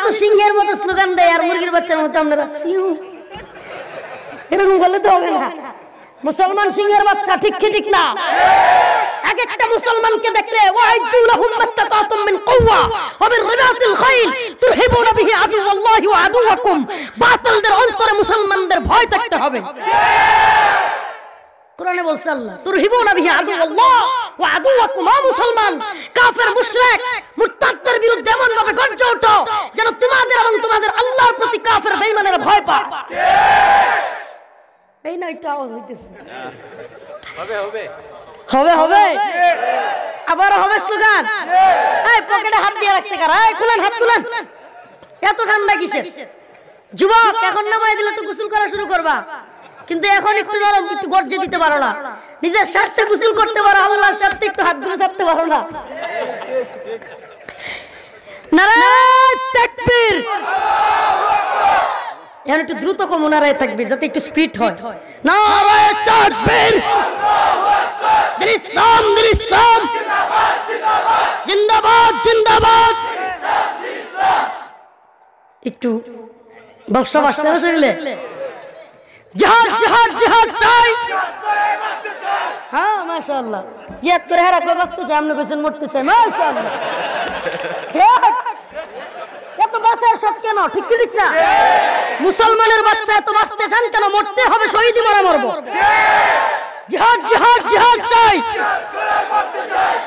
তো সিংহের মতো স্লোগান দেয় আর মুরগির বাচ্চার মতো আপনারা সিউ এরকম বললে তো হবে না। মুসলমান সিংহের বাচ্চা, ঠিক কি ঠিক না? এক একটা মুসলমানকে দেখলে ওয়াইদু লাহুম মাস্তাতাতুম মিন কুওয়া ওয়া বিরিবাতিল খাইল তুরহিবুনা বিহি আদুওয়াল্লাহি ওয়া আদুওয়াকুম। বাতিলদের অন্তরে মুসলমানদের ভয় থাকতে হবে। কোরআনে বলছে আল্লাহ তুরহিবুনা বিহি আদুওয়াল্লাহ ওয়া আদুওয়াকুম। মুসলমান কাফের মুশরিক মুরতাদদের বিরুদ্ধে এমন ভাবে গর্জে ওঠো যেন তোমাদের এবং তোমাদের আল্লাহর প্রতি কাফের বেঈমানেরা ভয় পায়। এই না এটা আওয়াজ হইতেছে, হবে হবে হবে হবে আবার হবে স্লোগান। এই পকেটে হাত দিয়ে রাখছে কারা? এই খুলেন হাত খুলেন। এত ঠান্ডা কিসের? যুবক এখন নামায় দিলে তো গোসল করা শুরু করবা, কিন্তু এখন একটু নরম, একটু গর্জে দিতে পারো না, নিজের স্বার্থে গোসল করতে পারো, আল্লাহর স্বার্থে একটু হাতগুলো চাপতে পারো না। নারায়ে তাকবীর। এখন একটু দ্রুত কম নারায়ে তাকবীর যাতে একটু স্পিড হয়। নারায়ে তাকবীর। দিন ইসলাম দিন ইসলাম জিন্দাবাদ জিন্দাবাদ। একটু ব্যবসা বাসতে না শরীরে। জিহাদ জিহাদ জিহাদ চাই। হ্যাঁ মাশাআল্লাহ, জিহাদ করে হারা করে বাঁচতে চাই, আপনি কইছেন মরতে চাই। মাশাআল্লাহ, এত বাঁচার শখ কেন? ঠিক কি ঠিক না? মুসলমানের বাচ্চা এত বাঁচতে চান কেন? মরতে হবে, শহীদি মারা মরবো। জিহাদ জিহাদ জিহাদ চাই।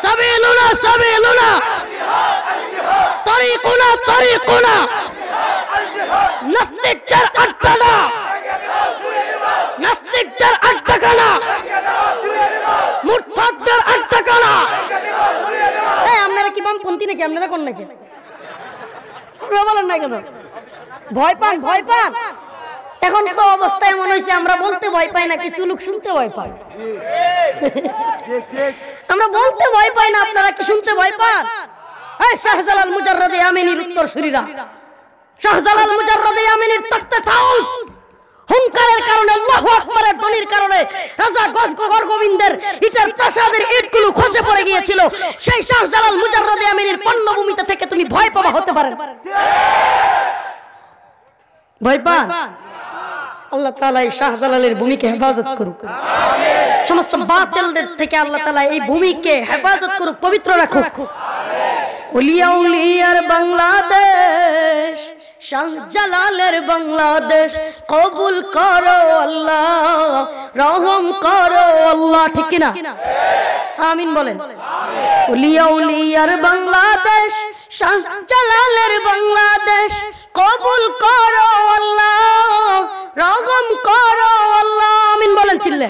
সাবিলুনা সাবিলুনা তরিকুনা তরিকুনা। নাস্তিকদের আড্ডা, নাস্তিকদের আড্ডাখানা, মুরতাদদের আড্ডাখানা। এই আপনারা কি বামপন্থী নাকি? আপনারা কোন নাকি? আপনারা বলেন না কেন? ভয় পান ভয় পান? এখন তো অবস্থা এমন হয়েছে আমরা বলতে ভয় পাই না, কিছু লোক শুনতে ভয় পায়। আমরা বলতে ভয় পাই না, আপনারা কি শুনতে ভয় পান? এই শাহজালাল মুজাররদে আমিনীর উত্তরসূরিরা, শাহজালাল মুজাররদে আমিনীর তখতে তাউস হুঙ্কারের কারণে, আল্লাহু আকবারের ধ্বনির কারণে রাজা গজগর গোবিন্দের ইটের প্রাসাদের ইটগুলো খসে পড়ে গিয়েছিল। সেই শাহজালাল মুজাররদে আমিনীর পণ্যভূমিতে থেকে তুমি ভয় পাওয়া হতে পারে। ভয় পান? আল্লাহ তাআলা এই শাহজালালের ভূমিকে হেফাজত করুক, সমস্ত বাতিলদের থেকে আল্লাহ তাআলা এই ভূমিকে হেফাজত করুক, পবিত্র রাখুক। উলিয়া উলিয়ার বাংলাদেশ, শাহজালালের বাংলাদেশ কবুল করো আল্লাহ, রহম করো আল্লাহ। ঠিক কিনা? আমিন বলেন। উলিয়া উলিয়ার বাংলাদেশ, শাহজালালের বাংলাদেশ কবুল করো আল্লাহ, রহম করো আল্লাহ। আমিন বলেন চিল্লে।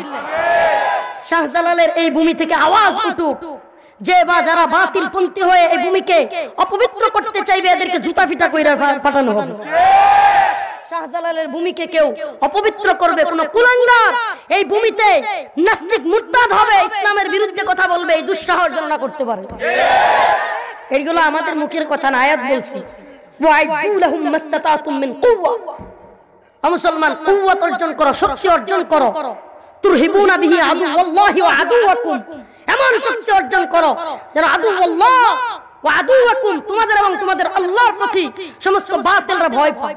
শাহজালালের এই ভূমি থেকে আওয়াজ উঠুক, যে বা যারা বাতিল পন্থী হয়ে এই ভূমিকে অপবিত্র করতে চাইবে এদেরকে জুতা ফিটা কইরা পাঠানো হবে। শাহজালালের ভূমিকে কেউ অপবিত্র করবে, কোন কুলাঙ্গার এই ভূমিতে নাস্তিক মুরতাদ হবে, ইসলামের বিরুদ্ধে কথা বলবে, এই দুঃসাহস যেন না করতে পারে। এইগুলো আমাদের মুখের কথা না, আয়াত বলছি। ওয়াইদু লাহুম মাস্তাতাতুম মিন কুওয়া। মুসলমান কুওয়াত অর্জন করো, শক্তি অর্জন করো। তুরহিবুনা বিহি আদুওয়াল্লাহি ওয়া আদুওয়াকুম। এমন শক্তি অর্জন করো যেন আদুওয়াল্লাহ ওয়া আদুওয়াকুম, তোমাদের এবং তোমাদের আল্লাহর প্রতি সমস্ত বাতিলরা ভয় পায়।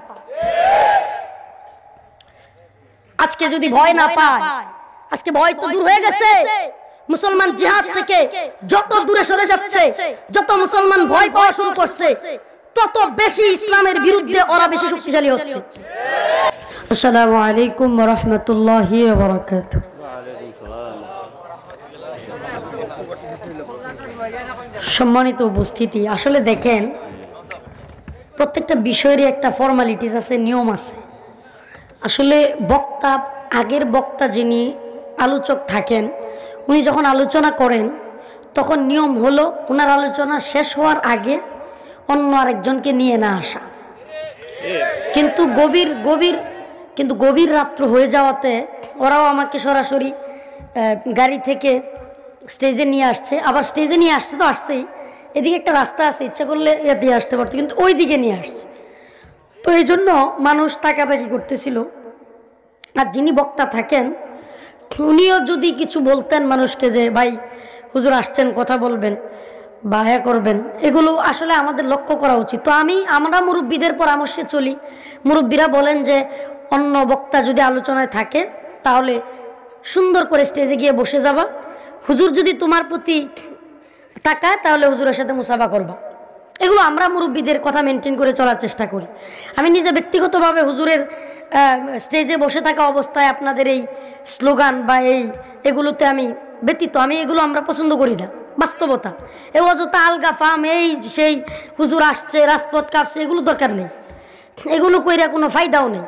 আজকে যদি ভয় না পায়, আজকে ভয় তো দূর হয়ে গেছে। মুসলমান জিহাদ থেকে যত দূরে সরে যাচ্ছে, যত মুসলমান ভয় পাওয়া শুরু করছে, তত বেশি ইসলামের বিরুদ্ধে ওরা বেশি শক্তিশালী হচ্ছে। আসসালামু আলাইকুম ওয়া রাহমাতুল্লাহি ওয়া বারাকাতুহু। সম্মানিত উপস্থিতি, আসলে দেখেন প্রত্যেকটা বিষয়েরই একটা ফর্মালিটিস আছে, নিয়ম আছে। আসলে বক্তা, আগের বক্তা যিনি আলোচক থাকেন, উনি যখন আলোচনা করেন তখন নিয়ম হলো ওনার আলোচনা শেষ হওয়ার আগে অন্য আরেকজনকে নিয়ে না আসা। কিন্তু গভীর রাত্র হয়ে যাওয়াতে ওরাও আমাকে সরাসরি গাড়ি থেকে স্টেজে নিয়ে আসছে। আবার স্টেজে নিয়ে আসছে তো আসছেই, এদিকে একটা রাস্তা আছে, ইচ্ছা করলে এ দিয়ে আসতে পারতো, কিন্তু ওই দিকে নিয়ে আসছে। তো এই জন্য মানুষ তাকাতাকি করতেছিল। আর যিনি বক্তা থাকেন উনিও যদি কিছু বলতেন মানুষকে যে ভাই হুজুর আসছেন কথা বলবেন, বায়া করবেন, এগুলো আসলে আমাদের লক্ষ্য করা উচিত। তো আমরা মুরব্বীদের পরামর্শে চলি। মুরব্বীরা বলেন যে অন্য বক্তা যদি আলোচনায় থাকে তাহলে সুন্দর করে স্টেজে গিয়ে বসে যাবা, হুজুর যদি তোমার প্রতি তাকায় তাহলে হুজুরের সাথে মুসাফা করবা। এগুলো আমরা মুরব্বীদের কথা মেনটেন করে চলার চেষ্টা করি। আমি নিজে ব্যক্তিগতভাবে হুজুরের স্টেজে বসে থাকা অবস্থায় আপনাদের এই স্লোগান বা এগুলোতে আমি ব্যতীত, এগুলো আমরা পছন্দ করি না। বাস্তবতা, এ অযথা আলগা ফাম এই সেই হুজুর আসছে রাজপথ কাঁপছে, এগুলো দরকার নেই। এগুলো কইরা কোনো ফায়দাও নেই।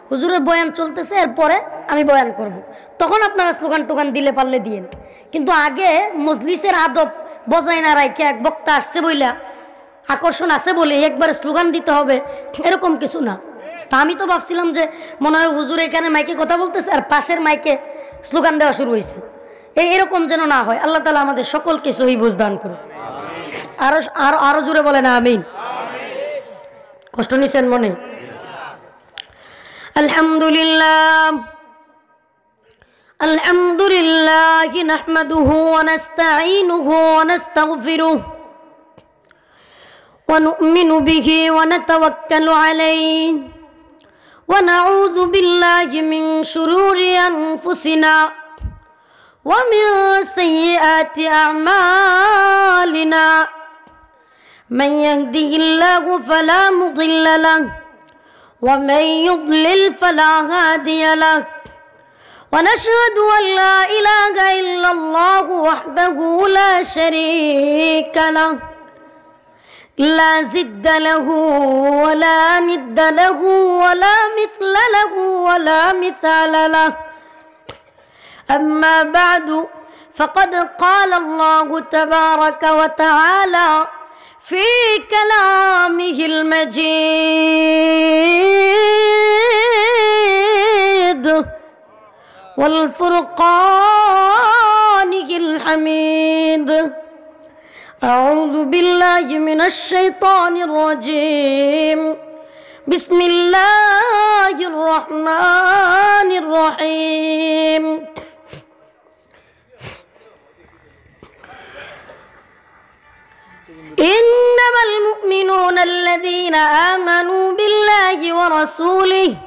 হুজুরের বয়ান চলতেছে, এরপরে আমি বয়ান করব, তখন আপনারা স্লোগান টোগান দিলে পারলে দিয়েন। কিন্তু আগে মজলিসের আদব বজায় না রাখে এক বক্তা আসছে বইলা আকর্ষণ আছে বলে একবারে স্লোগান দিতে হবে, এরকম কিছু না। তা আমি তো ভাবছিলাম যে মনে হয় হুজুর এখানে মাইকে কথা বলতেছে আর পাশের মাইকে স্লোগান দেওয়া শুরু হয়েছে। এরকম যেন না হয়। আল্লাহ তাআলা আমাদের সকলকে সহি বুঝ দান করুন। আরো জোরে বলেন আমিন। কষ্ট নিছেন মনে? আলহামদুলিল্লাহ আলহামদুলিল্লাহ নাহমাদুহু ওয়া নাস্তাঈনুহু ওয়া নাস্তাগফিরুহু ওয়া নু'মিনু বিহি ওয়া নাতাওয়াক্কালু আলাইহি ওয়া নাউযু বিল্লাহি মিন শুরুরি আনফুসিনা ওয়া মিন সাইয়্যাতি আ'মালিনা মান ইয়াহদিহিল্লাহু ফালা মুদিল্লা লাহু ওয়া মান ইউদ্লিল ফালা হাদিয়া লাহু ونشهد أن لا إله إلا الله وحده لا شريك له لا ضد له ولا ند له ولا مثل له ولا مثال له أما بعد فقد قال الله تبارك وتعالى في كلامه المجيد والفرقانه الحميد أعوذ بالله من الشيطان الرجيم بسم الله الرحمن الرحيم إنما المؤمنون الذين آمنوا بالله ورسوله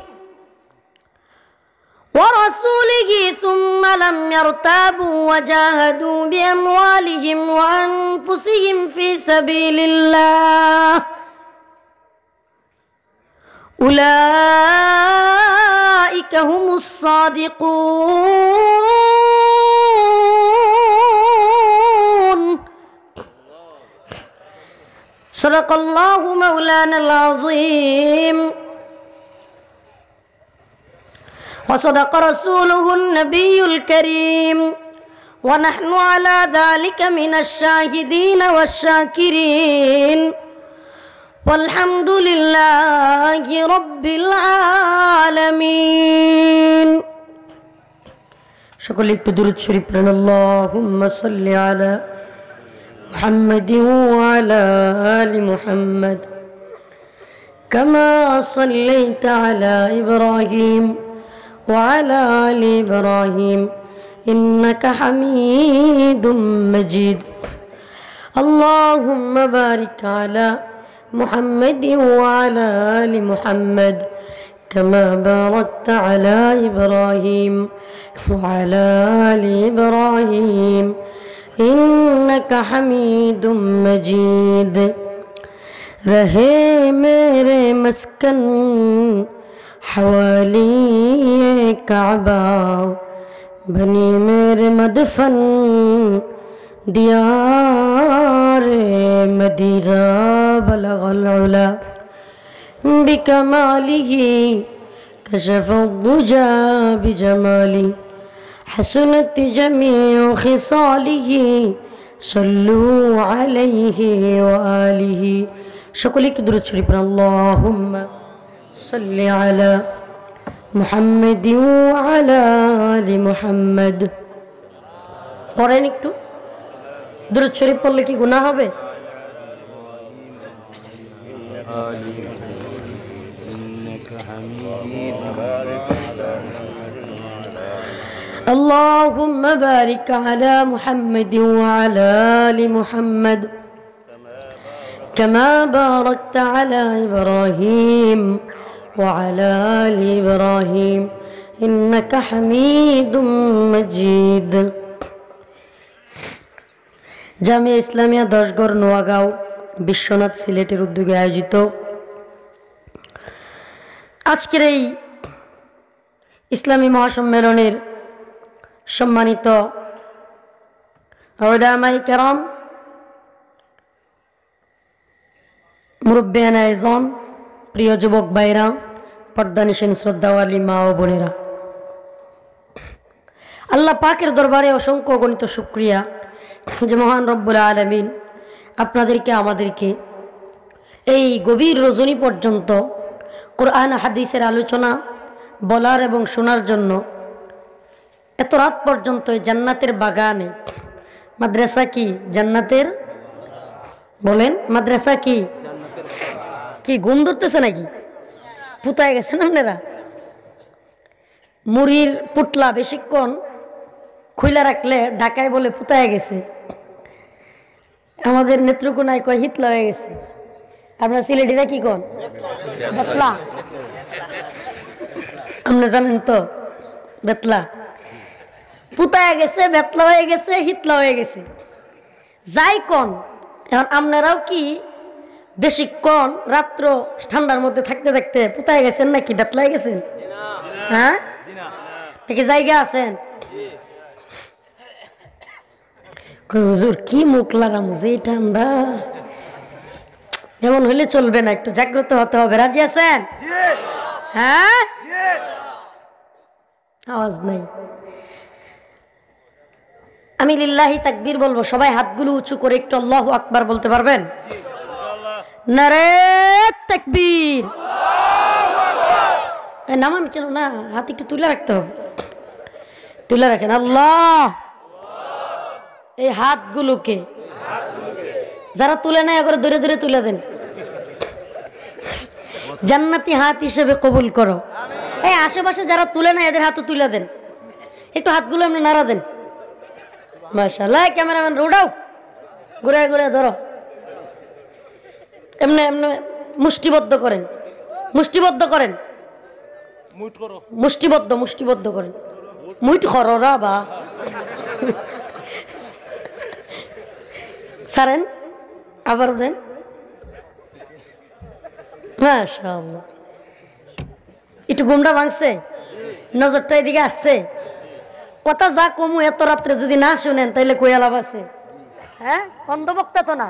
ثم لم يرتابوا وجاهدوا بأموالهم وأنفسهم في سبيل الله أولئك هم الصادقون صدق الله مولانا العظيم وصدق رسوله النبي الكريم ونحن على ذلك من الشاهدين والشاكرين والحمد لله رب العالمين সকলে একটু দুরূদ শরীফ পড়েন اللهم صل على محمد وعلى آل محمد كما صليت على إبراهيم وعلى آل إبراهيم إنك حميد مجيد اللهم بارك على محمد وعلى آل محمد كما باركت على إبراهيم وعلى آل إبراهيم إنك حميد مجيد رہے میرے مسکن حوالی کعبہ بنی میرے مدفن دیار مدینہ بلغ العلا بکمالہ کشف الضجا بجمالہ حسنت جميع خصاله صلوا عليه وآله সকলে একটু দুরূদ শরীফ পড়ুন اللهم صل على محمد وعلى آل محمد পড়েন একটু দুরূদ শরীফ পড়লে কি গুনাহ হবে اللهم بارك على محمد وعلى آل محمد كما باركت على إبراهيم وعلى آل إبراهيم إنك حميد مجيد জামিয়া ইসলামিয়া 10 গড় নোয়াগাঁও বিশ্বনাথ সিলেটের উদ্যোগে আয়োজিত আজকের এই ইসলামী মহাসম্মেলনের সম্মানিত উলামায়ে কেরাম, মুরব্বিয়ানে আযম, প্রিয় যুবক ভাইরা, পর্দানিশীন শ্রদ্ধাওয়ালী মা ও বোনেরা, আল্লাহ পাকের দরবারে অসংখ্য গণিত শুকরিয়া যে মহান রব্বুল আলামিন আপনাদেরকে আমাদেরকে এই গভীর রজনী পর্যন্ত কোরআন হাদিসের আলোচনা বলার এবং শোনার জন্য এত রাত পর্যন্ত জান্নাতের বাগানে, মাদ্রাসা কি জান্নাতের, বলেন মাদ্রাসা কি, কি ঘুম ধরতেছে নাকি, পুতায় গেছেন আপনারা? মুড়ির পুটলা বেশিক্ষণ খুইলা রাখলে ঢাকায় বলে পুতায় গেছে, আমাদের নেত্রকোনায় কয় হিতলা হয়ে গেছে, আপনার সিলেটিরা কি কন বেতলা, আপনি জানেন তো বেতলা, পুতায় গেছে, বেতলা হয়ে গেছে, হিতলা হয়ে গেছে, যাই কন। এখন আপনারাও কি বেশিক্ষণ রাত্র ঠান্ডার মধ্যে থাকতে থাকতে পুতায় গেছেন নাকি বেতলায় গেছেন? হ্যাঁ, নাকি জায়গা আছেন? হুজুর কি মুখ লাগাম, যে ঠান্ডা, এমন হলে চলবে না, একটু জাগ্রত হতে হবে। রাজি আছেন? হ্যাঁ, আওয়াজ নাই। আমি লিল্লাহি তাকবীর বলবো, সবাই হাতগুলো উঁচু করে একটু আল্লাহু আকবার বলতে পারবেন? নারে তাকবীর। নামান কেন না, হাত একটু তুলে রাখতে হবে, তুলে রাখেন। আল্লাহ, এই হাতগুলোকে যারা তুলে নেয় করে ধরে ধরে তুলে দেন, জান্নাতি হাত হিসেবে কবুল করো। এই আশেপাশে যারা তুলে নেয় এদের হাতও তুলে দেন, একটু হাতগুলো এমনি নাড়া দেন। মাশাআল্লাহ, ক্যামেরাম্যান রোডাও ঘুরে ঘুরে ধরো, এমনি এমনি মুষ্টিবদ্ধ করেন, মুষ্টিবদ্ধ করেন, মুষ্টিবদ্ধ মুষ্টিবদ্ধ করেন, মুইট খররা বা সারেন, আবার দেন। মাশাআল্লাহ, একটু ঘুমটা ভাঙছে, নজরটা এদিকে আসছে। কথা যা কমু এত রাত্রে যদি না শুনেন তাইলে কই লাভ আছে? হ্যাঁ, অন্ধবক্তা তো না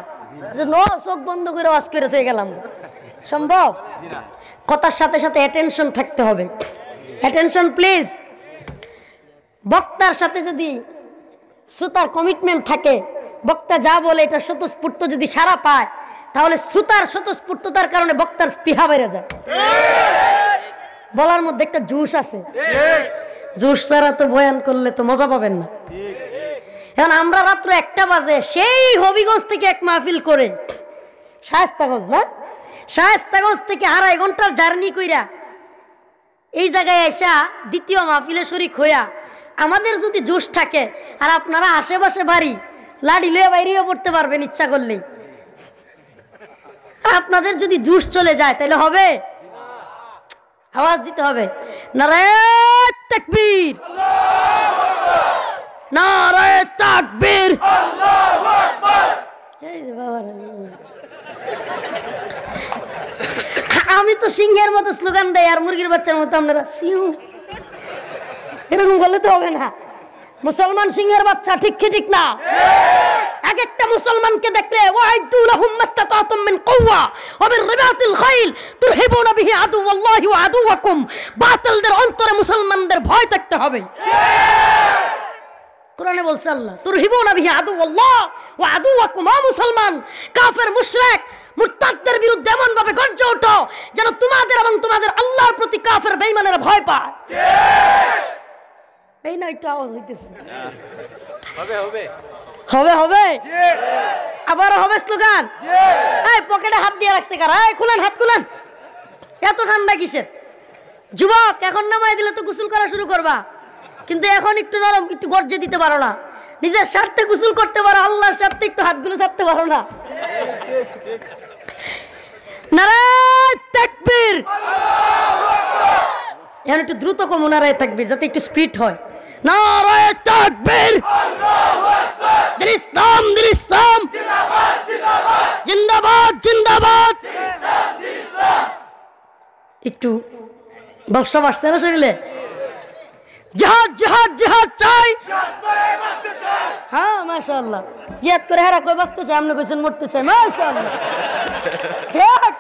যে চোখ বন্ধ করে ওয়াজ করে থেকে গেলাম, সম্ভব? কথার সাথে সাথে অ্যাটেনশন থাকতে হবে। Attention please. বক্তার সাথে যদি শ্রোতার কমিটমেন্ট থাকে, বক্তা যা বলে এটা স্বতঃস্ফূর্ত যদি সাড়া পায়, তাহলে শ্রোতার স্বতঃস্ফূর্ততার কারণে বক্তার স্পৃহা বেড়ে যায়, বলার মধ্যে একটা জোশ আসে। জোশ ছাড়া তো বয়ান করলে তো মজা পাবেন না। এখন আমরা রাত্র 1টা বাজে সেই হবিগঞ্জ থেকে এক মাহফিল করে শায়েস্তাগঞ্জ, না শায়েস্তাগঞ্জ থেকে 2.5 ঘন্টার জার্নি কইরা এই জায়গায় এসা দ্বিতীয় মাহফিলে শরীক হইয়া, আমাদের যদি জোশ থাকে আর আপনারা আশেপাশে বাড়ি লাড়ি লইয়া বাইরেও পড়তে পারবেন ইচ্ছা করলেই, আপনাদের যদি জোশ চলে যায় তাহলে হবে? আওয়াজ দিতে হবে, নারে তাকবীর, নারে তাকবীর, আল্লাহু আকবার। এই যে বাবা, আমি তো সিংহের মতো স্লোগান দেই আর মুরগির বাচ্চার মতো আপনারা সিউ, এরকম বললে তো হবে না। মুসলমান সিংহের বাচ্চা, ঠিক কি ঠিক না? এক একটা মুসলমানকে দেখলে ওয়াইদু লাহুম মাস্তাতাতুম মিন কুওয়া ওয়া বিরিবাতিল খাইল তুরহিবুনা বিহি আদুওয়াল্লাহি ওয়া আদুওয়াকুম। বাতিলদের অন্তরে মুসলমানদের ভয় থাকতে হবে। কোরআনে বলছে আল্লাহ, তুরহিবুনা বিহি আদুওয়াল্লাহ ওয়া আদুওয়াকুম। মুসলমান, কাফের, মুশরিক, মুরতাদদের বিরুদ্ধে এমন ভাবে গর্জে ওঠো যেন তোমাদের এবং তোমাদের আল্লাহর প্রতি কাফের বেঈমানেরা ভয় পায়। এই না একটু আওয়াজ হইতেছে, হবে হবে হবে হবে, আবার হবে স্লোগান। এই পকেটে হাত দিয়ে রাখছে কারা? এই খুলেন, হাত খুলেন। এত ঠান্ডা কিসের? যুবক, এখন নামায় দিলে তো গোসল করা শুরু করবা, কিন্তু এখন একটু নরম, একটু গর্জে দিতে পারো না, নিজের স্বার্থে গোসল করতে পারো, আল্লাহর স্বার্থে একটু হাতগুলো ছাড়তে পারো না। নারায়ে তাকবীর। এখন একটু দ্রুত কম নারায়ে তাকবীর, যাতে একটু স্পিড হয়। নারায়ে তাকবীর, দিন ইসলাম জিন্দাবাদ জিন্দাবাদ। একটু ব্যবসা বাড়ছে না শরীরে? জিহাদ জিহাদ জিহাদ চাই। হ্যাঁ মাশাআল্লাহ, জিহাদ করে হেরা কই বাঁচতে চাই, আপনি কইছেন মরতে চাই। মাশাআল্লাহ, ঠিক।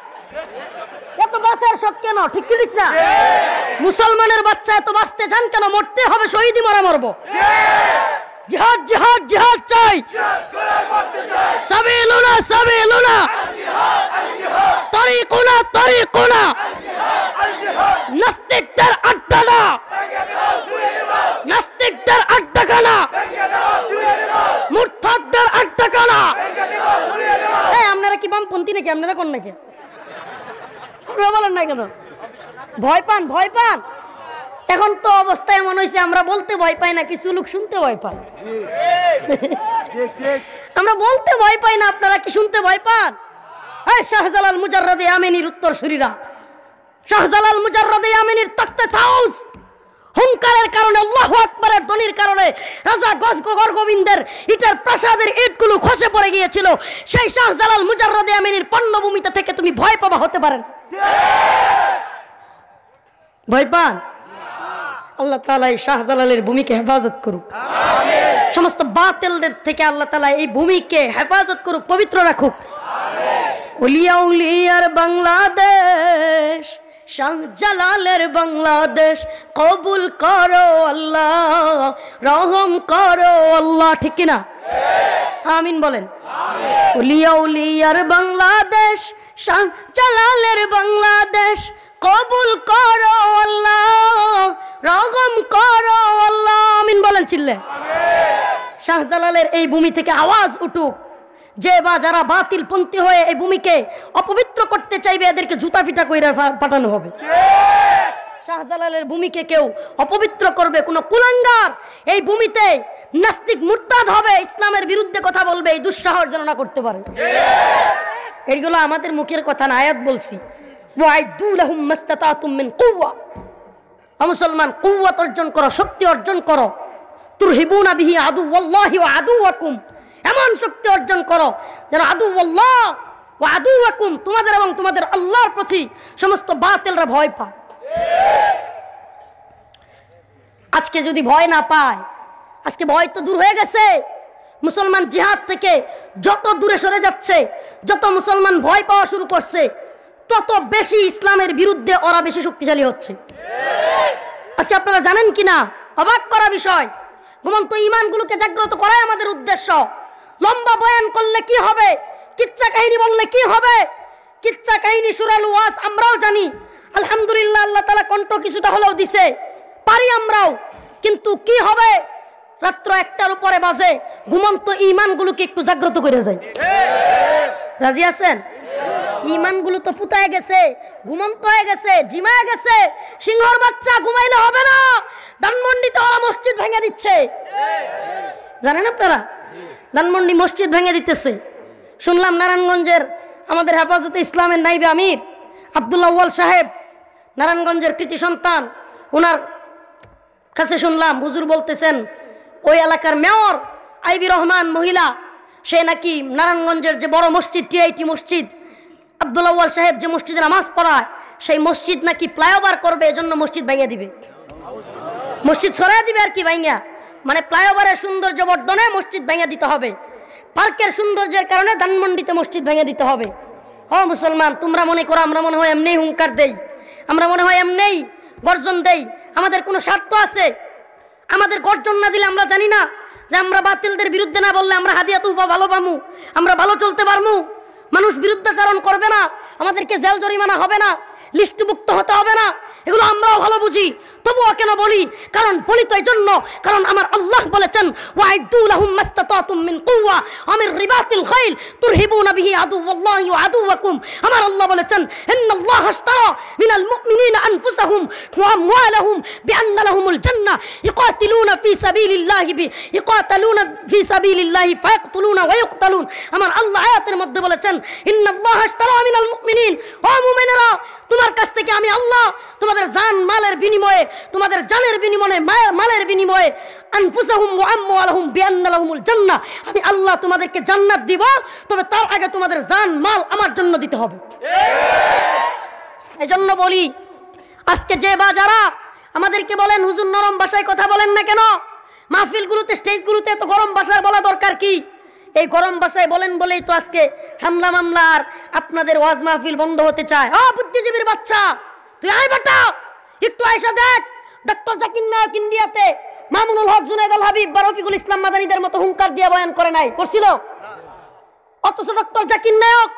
এত বাঁচার শখ কেন? ঠিক কি ঠিক না? মুসলমানের বাচ্চা এত বাঁচতে চান কেন? মরতে হবে, শহীদি মরা মরবো। জিহাদ জিহাদ জিহাদ চাই। সাবিলুনা সাবিলুনা, তরিকুনা তরিকুনা, নাস্তিকদের আড্ডানা, নাস্তিকদের আড্ডাখানা, মুরতাদদের আড্ডাখানা। এই আপনারা কি বামপন্থী নাকি? আপনারা কোন নাকি? আপনারা বলেন না কেন? ভয় পান? ভয় পান? এখন তো অবস্থা এমন হয়েছে, আমরা বলতে ভয় পাই না, কিছু লোক শুনতে ভয় পায়। আমরা বলতে ভয় পাই না, আপনারা কি শুনতে ভয় পান? এই শাহজালাল মুজাররদে আমিনীর উত্তরসূরিরা, শাহজালাল মুজাররদে আমিনীর তখতে তাউস হুঙ্কারের কারণে, আল্লাহু আকবারের ধ্বনির কারণে রাজা গজগর গোবিন্দের ইটার প্রাসাদের ইটগুলো খসে পড়ে গিয়েছিল। সেই শাহজালাল মুজাররদে আমিনীর পণ্যভূমিতে থেকে তুমি ভয় পাবা হতে পারেন? ভয় পান? আল্লাহ তাআলা এই শাহজালালের ভূমিকে হেফাজত করুক। সমস্ত বাতিলদের থেকে আল্লাহ তাআলা এই ভূমিকে হেফাজত করুক, পবিত্র রাখুক। উলিয়া উলিয়ার বাংলাদেশ, শাহজালালের বাংলাদেশ, কবুল করো আল্লাহ, রহম করো আল্লাহ। ঠিক কিনা? আমিন বলেন। উলিয়া উলিয়ার বাংলাদেশ, শাহজালালের বাংলাদেশ, কবুল করো আল্লাহ, রহম করো আল্লাহ। আমিন বলেন চিল্লে। শাহজালালের এই ভূমি থেকে আওয়াজ উঠুক, যে বা যারা বাতিল পন্থী হয়ে এই ভূমিকে অপবিত্র করতে চাইবে এদেরকে জুতা পিটা কইরা পাঠানো হবে। শাহজালালের ভূমিকে কেউ অপবিত্র করবে, কোন কুলাঙ্গার এই ভূমিতে নাস্তিক মুরতাদ হবে, ইসলামের বিরুদ্ধে কথা বলবে, এই দুঃসাহস যেন না করতে পারে। এইগুলো আমাদের মুখের কথা না, আয়াত বলছি। ওয়াইদু লাহুম মাস্তাতাতুম মিন কুওয়া, মুসলমান কুওয়াত অর্জন করো, শক্তি অর্জন করো। তুরহিবুনা বিহি আদুওয়াল্লাহি ওয়া আদুওয়াকুম, এমন শক্তি অর্জন করো যেন আদুওয়াল্লাহ ওয়া আদুওয়াকুম, তোমাদের এবং তোমাদের আল্লাহর প্রতি সমস্ত বাতিলরা ভয় পায়। আজকে যদি ভয় না পায়, আজকে ভয় তো দূর হয়ে গেছে। মুসলমান জিহাদ থেকে যত দূরে সরে যাচ্ছে, যত মুসলমান ভয় পাওয়া শুরু করছে, তত বেশি ইসলামের বিরুদ্ধে ওরা বেশি শক্তিশালী হচ্ছে। আজকে আপনারা জানেন কিনা, অবাক করা বিষয়, ঘুমন্ত ঈমানগুলোকে জাগ্রত করাই আমাদের উদ্দেশ্য। লম্বা বয়ান করলে কি হবে, কিচ্ছা কাহিনী বললে কি হবে? কিচ্ছা কাহিনী সূরাল ওয়াজ আমরাও জানি, আলহামদুলিল্লাহ আল্লাহ তাআলা কণ্ঠ কিছুটা হলেও দিছে, পারি আমরাও। কিন্তু কি হবে, রাত্র 1টার উপরে বাজে, ঘুমন্ত ঈমানগুলোকে একটু জাগ্রত করে যায়। রাজি আছেন? ঈমানগুলো তো পুতায় গেছে, ঘুমন্ত হয়ে গেছে, জিমায় গেছে। সিংহর বাচ্চা ঘুমাইলে হবে না, ধানমন্ডিতে ওরা মসজিদ ভেঙে দিচ্ছে। জানেন আপনারা, ধানমন্ডি মসজিদ ভেঙে দিতেছে। শুনলাম নারায়ণগঞ্জের আমাদের হেফাজতে ইসলামের নাইবে আমির আব্দুল্লাহ আউয়াল সাহেব, নারায়ণগঞ্জের কৃতি সন্তান, ওনার কাছে শুনলাম হুজুর বলতেছেন ওই এলাকার মেয়র আইবি রহমান মহিলা, সে নাকি নারায়ণগঞ্জের যে বড় মসজিদ টিআইটি মসজিদ, আব্দুল্লাহ আউয়াল সাহেব যে মসজিদে নামাজ পড়ায়, সেই মসজিদ নাকি ফ্লাইওভার করবে, এজন্য মসজিদ ভেঙে দিবে, মসজিদ সরাই দিবে আর কি ভাইঙ্গা। মানে ফ্লাইওভারের সৌন্দর্য বর্ধনে মসজিদ ভেঙে দিতে হবে, পার্কের সৌন্দর্যের কারণে ধানমন্ডিতে মসজিদ ভেঙে দিতে হবে। ও মুসলমান, তোমরা মনে করো আমরা মনে হয় এমনি হুঙ্কার দেই, আমরা মনে হয় এমনি গর্জন দেই, আমাদের কোনো স্বার্থ আছে? আমাদের গর্জন না দিলে আমরা জানি না যে আমরা বাতিলদের বিরুদ্ধে না বললে আমরা হাদিয়া তুফা ভালো পামু, আমরা ভালো চলতে পারমু, মানুষ বিরুদ্ধাচরণ করবে না, আমাদেরকে জেল জরিমানা হবে না, লিস্টভুক্ত হতে হবে না, এগুলো আমরাও ভালো বুঝি, তবুও কেন বলি? কারণ বলি তো এই জন্য, কারণ আমার আল্লাহ বলেছেন ওয়াইদু লাহুম মাস্তাতাতুম মিন কুওয়া আমির রিবাতিল খাইল তুরহিবুনা বিহি আদুওয়াল্লাহি ওয়া আদুওয়াকুম। আমার আল্লাহ বলেছেন ইন্নাল্লাহা আশতারা মিনাল মুমিনিনা আনফুসাহুম ওয়া আমওয়ালাহুম বিআন্না লাহুমুল জান্নাহ ইকাতিলুনা ফি সাবিলিল্লাহি ফায়াকতুলুনা ওয়া ইউকতালুন। আমার আল্লাহ আয়াতের মধ্যে বলেছেন ইন্নাল্লাহা আশতারা মিনাল মুমিনিন, ও মুমিনেরা তোমার কাছ থেকে আমি আল্লাহ তোমাদের জান মালের বিনিময়ে, তোমাদের জানের বিনিময়ে, মালের বিনিময়ে আনফুসাহুম ওয়া আমওয়ালাহুম বিআন্না লাহুমুল জান্নাহ, আমি আল্লাহ তোমাদেরকে জান্নাত দিব, তবে তার আগে তোমাদের জান মাল আমার জন্য দিতে হবে। এজন্য বলি আজকে যে বা যারা আমাদেরকে বলেন হুজুর নরম ভাষায় কথা বলেন না কেন, মাহফিলগুলোতে স্টেজগুলোতে এত গরম ভাষায় বলা দরকার কি? এই গরম ভাষায় বলেন বলেই তো আজকে হামলা মামলার আপনাদের ওয়াজ মাহফিল বন্ধ হতে চায়। বুদ্ধিজীবীর বাচ্চা, তুই আয় বেটা, একটু আয়সা দেখ ডক্টর জাকির নায়ক ইন্ডিয়াতে মামুনুল হক, জুনায়েদ আল হাবিব বা রফিকুল ইসলাম মাদানীদের মতো হুঙ্কার দিয়ে বয়ান করে নাই, করছিল? অথচ ডক্টর জাকির নায়ক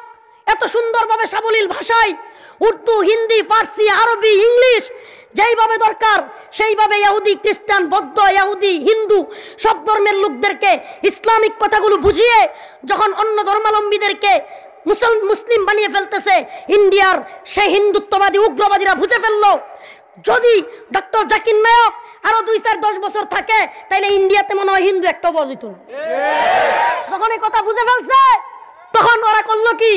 এত সুন্দরভাবে সাবলীল ভাষায় উর্দু, হিন্দি, ফার্সি, আরবি, ইংলিশ যেইভাবে দরকার সেইভাবে ইহুদি, খ্রিস্টান, বৌদ্ধ, ইহুদি, হিন্দু সব ধর্মের লোকদেরকে ইসলামিক কথাগুলো বুঝিয়ে যখন অন্য ধর্মাবলম্বীদেরকে মুসলিম বানিয়ে ফেলতেছে, ইন্ডিয়ার সেই হিন্দুত্ববাদী উগ্রবাদীরা বুঝে ফেললো যদি ডক্টর জাকির নায়ক আরো 2-4-10 বছর থাকে তাইলে ইন্ডিয়াতে মনে হয় হিন্দু একটা বজিত। যখন এই কথা বুঝে ফেলছে তখন ওরা করলো কি?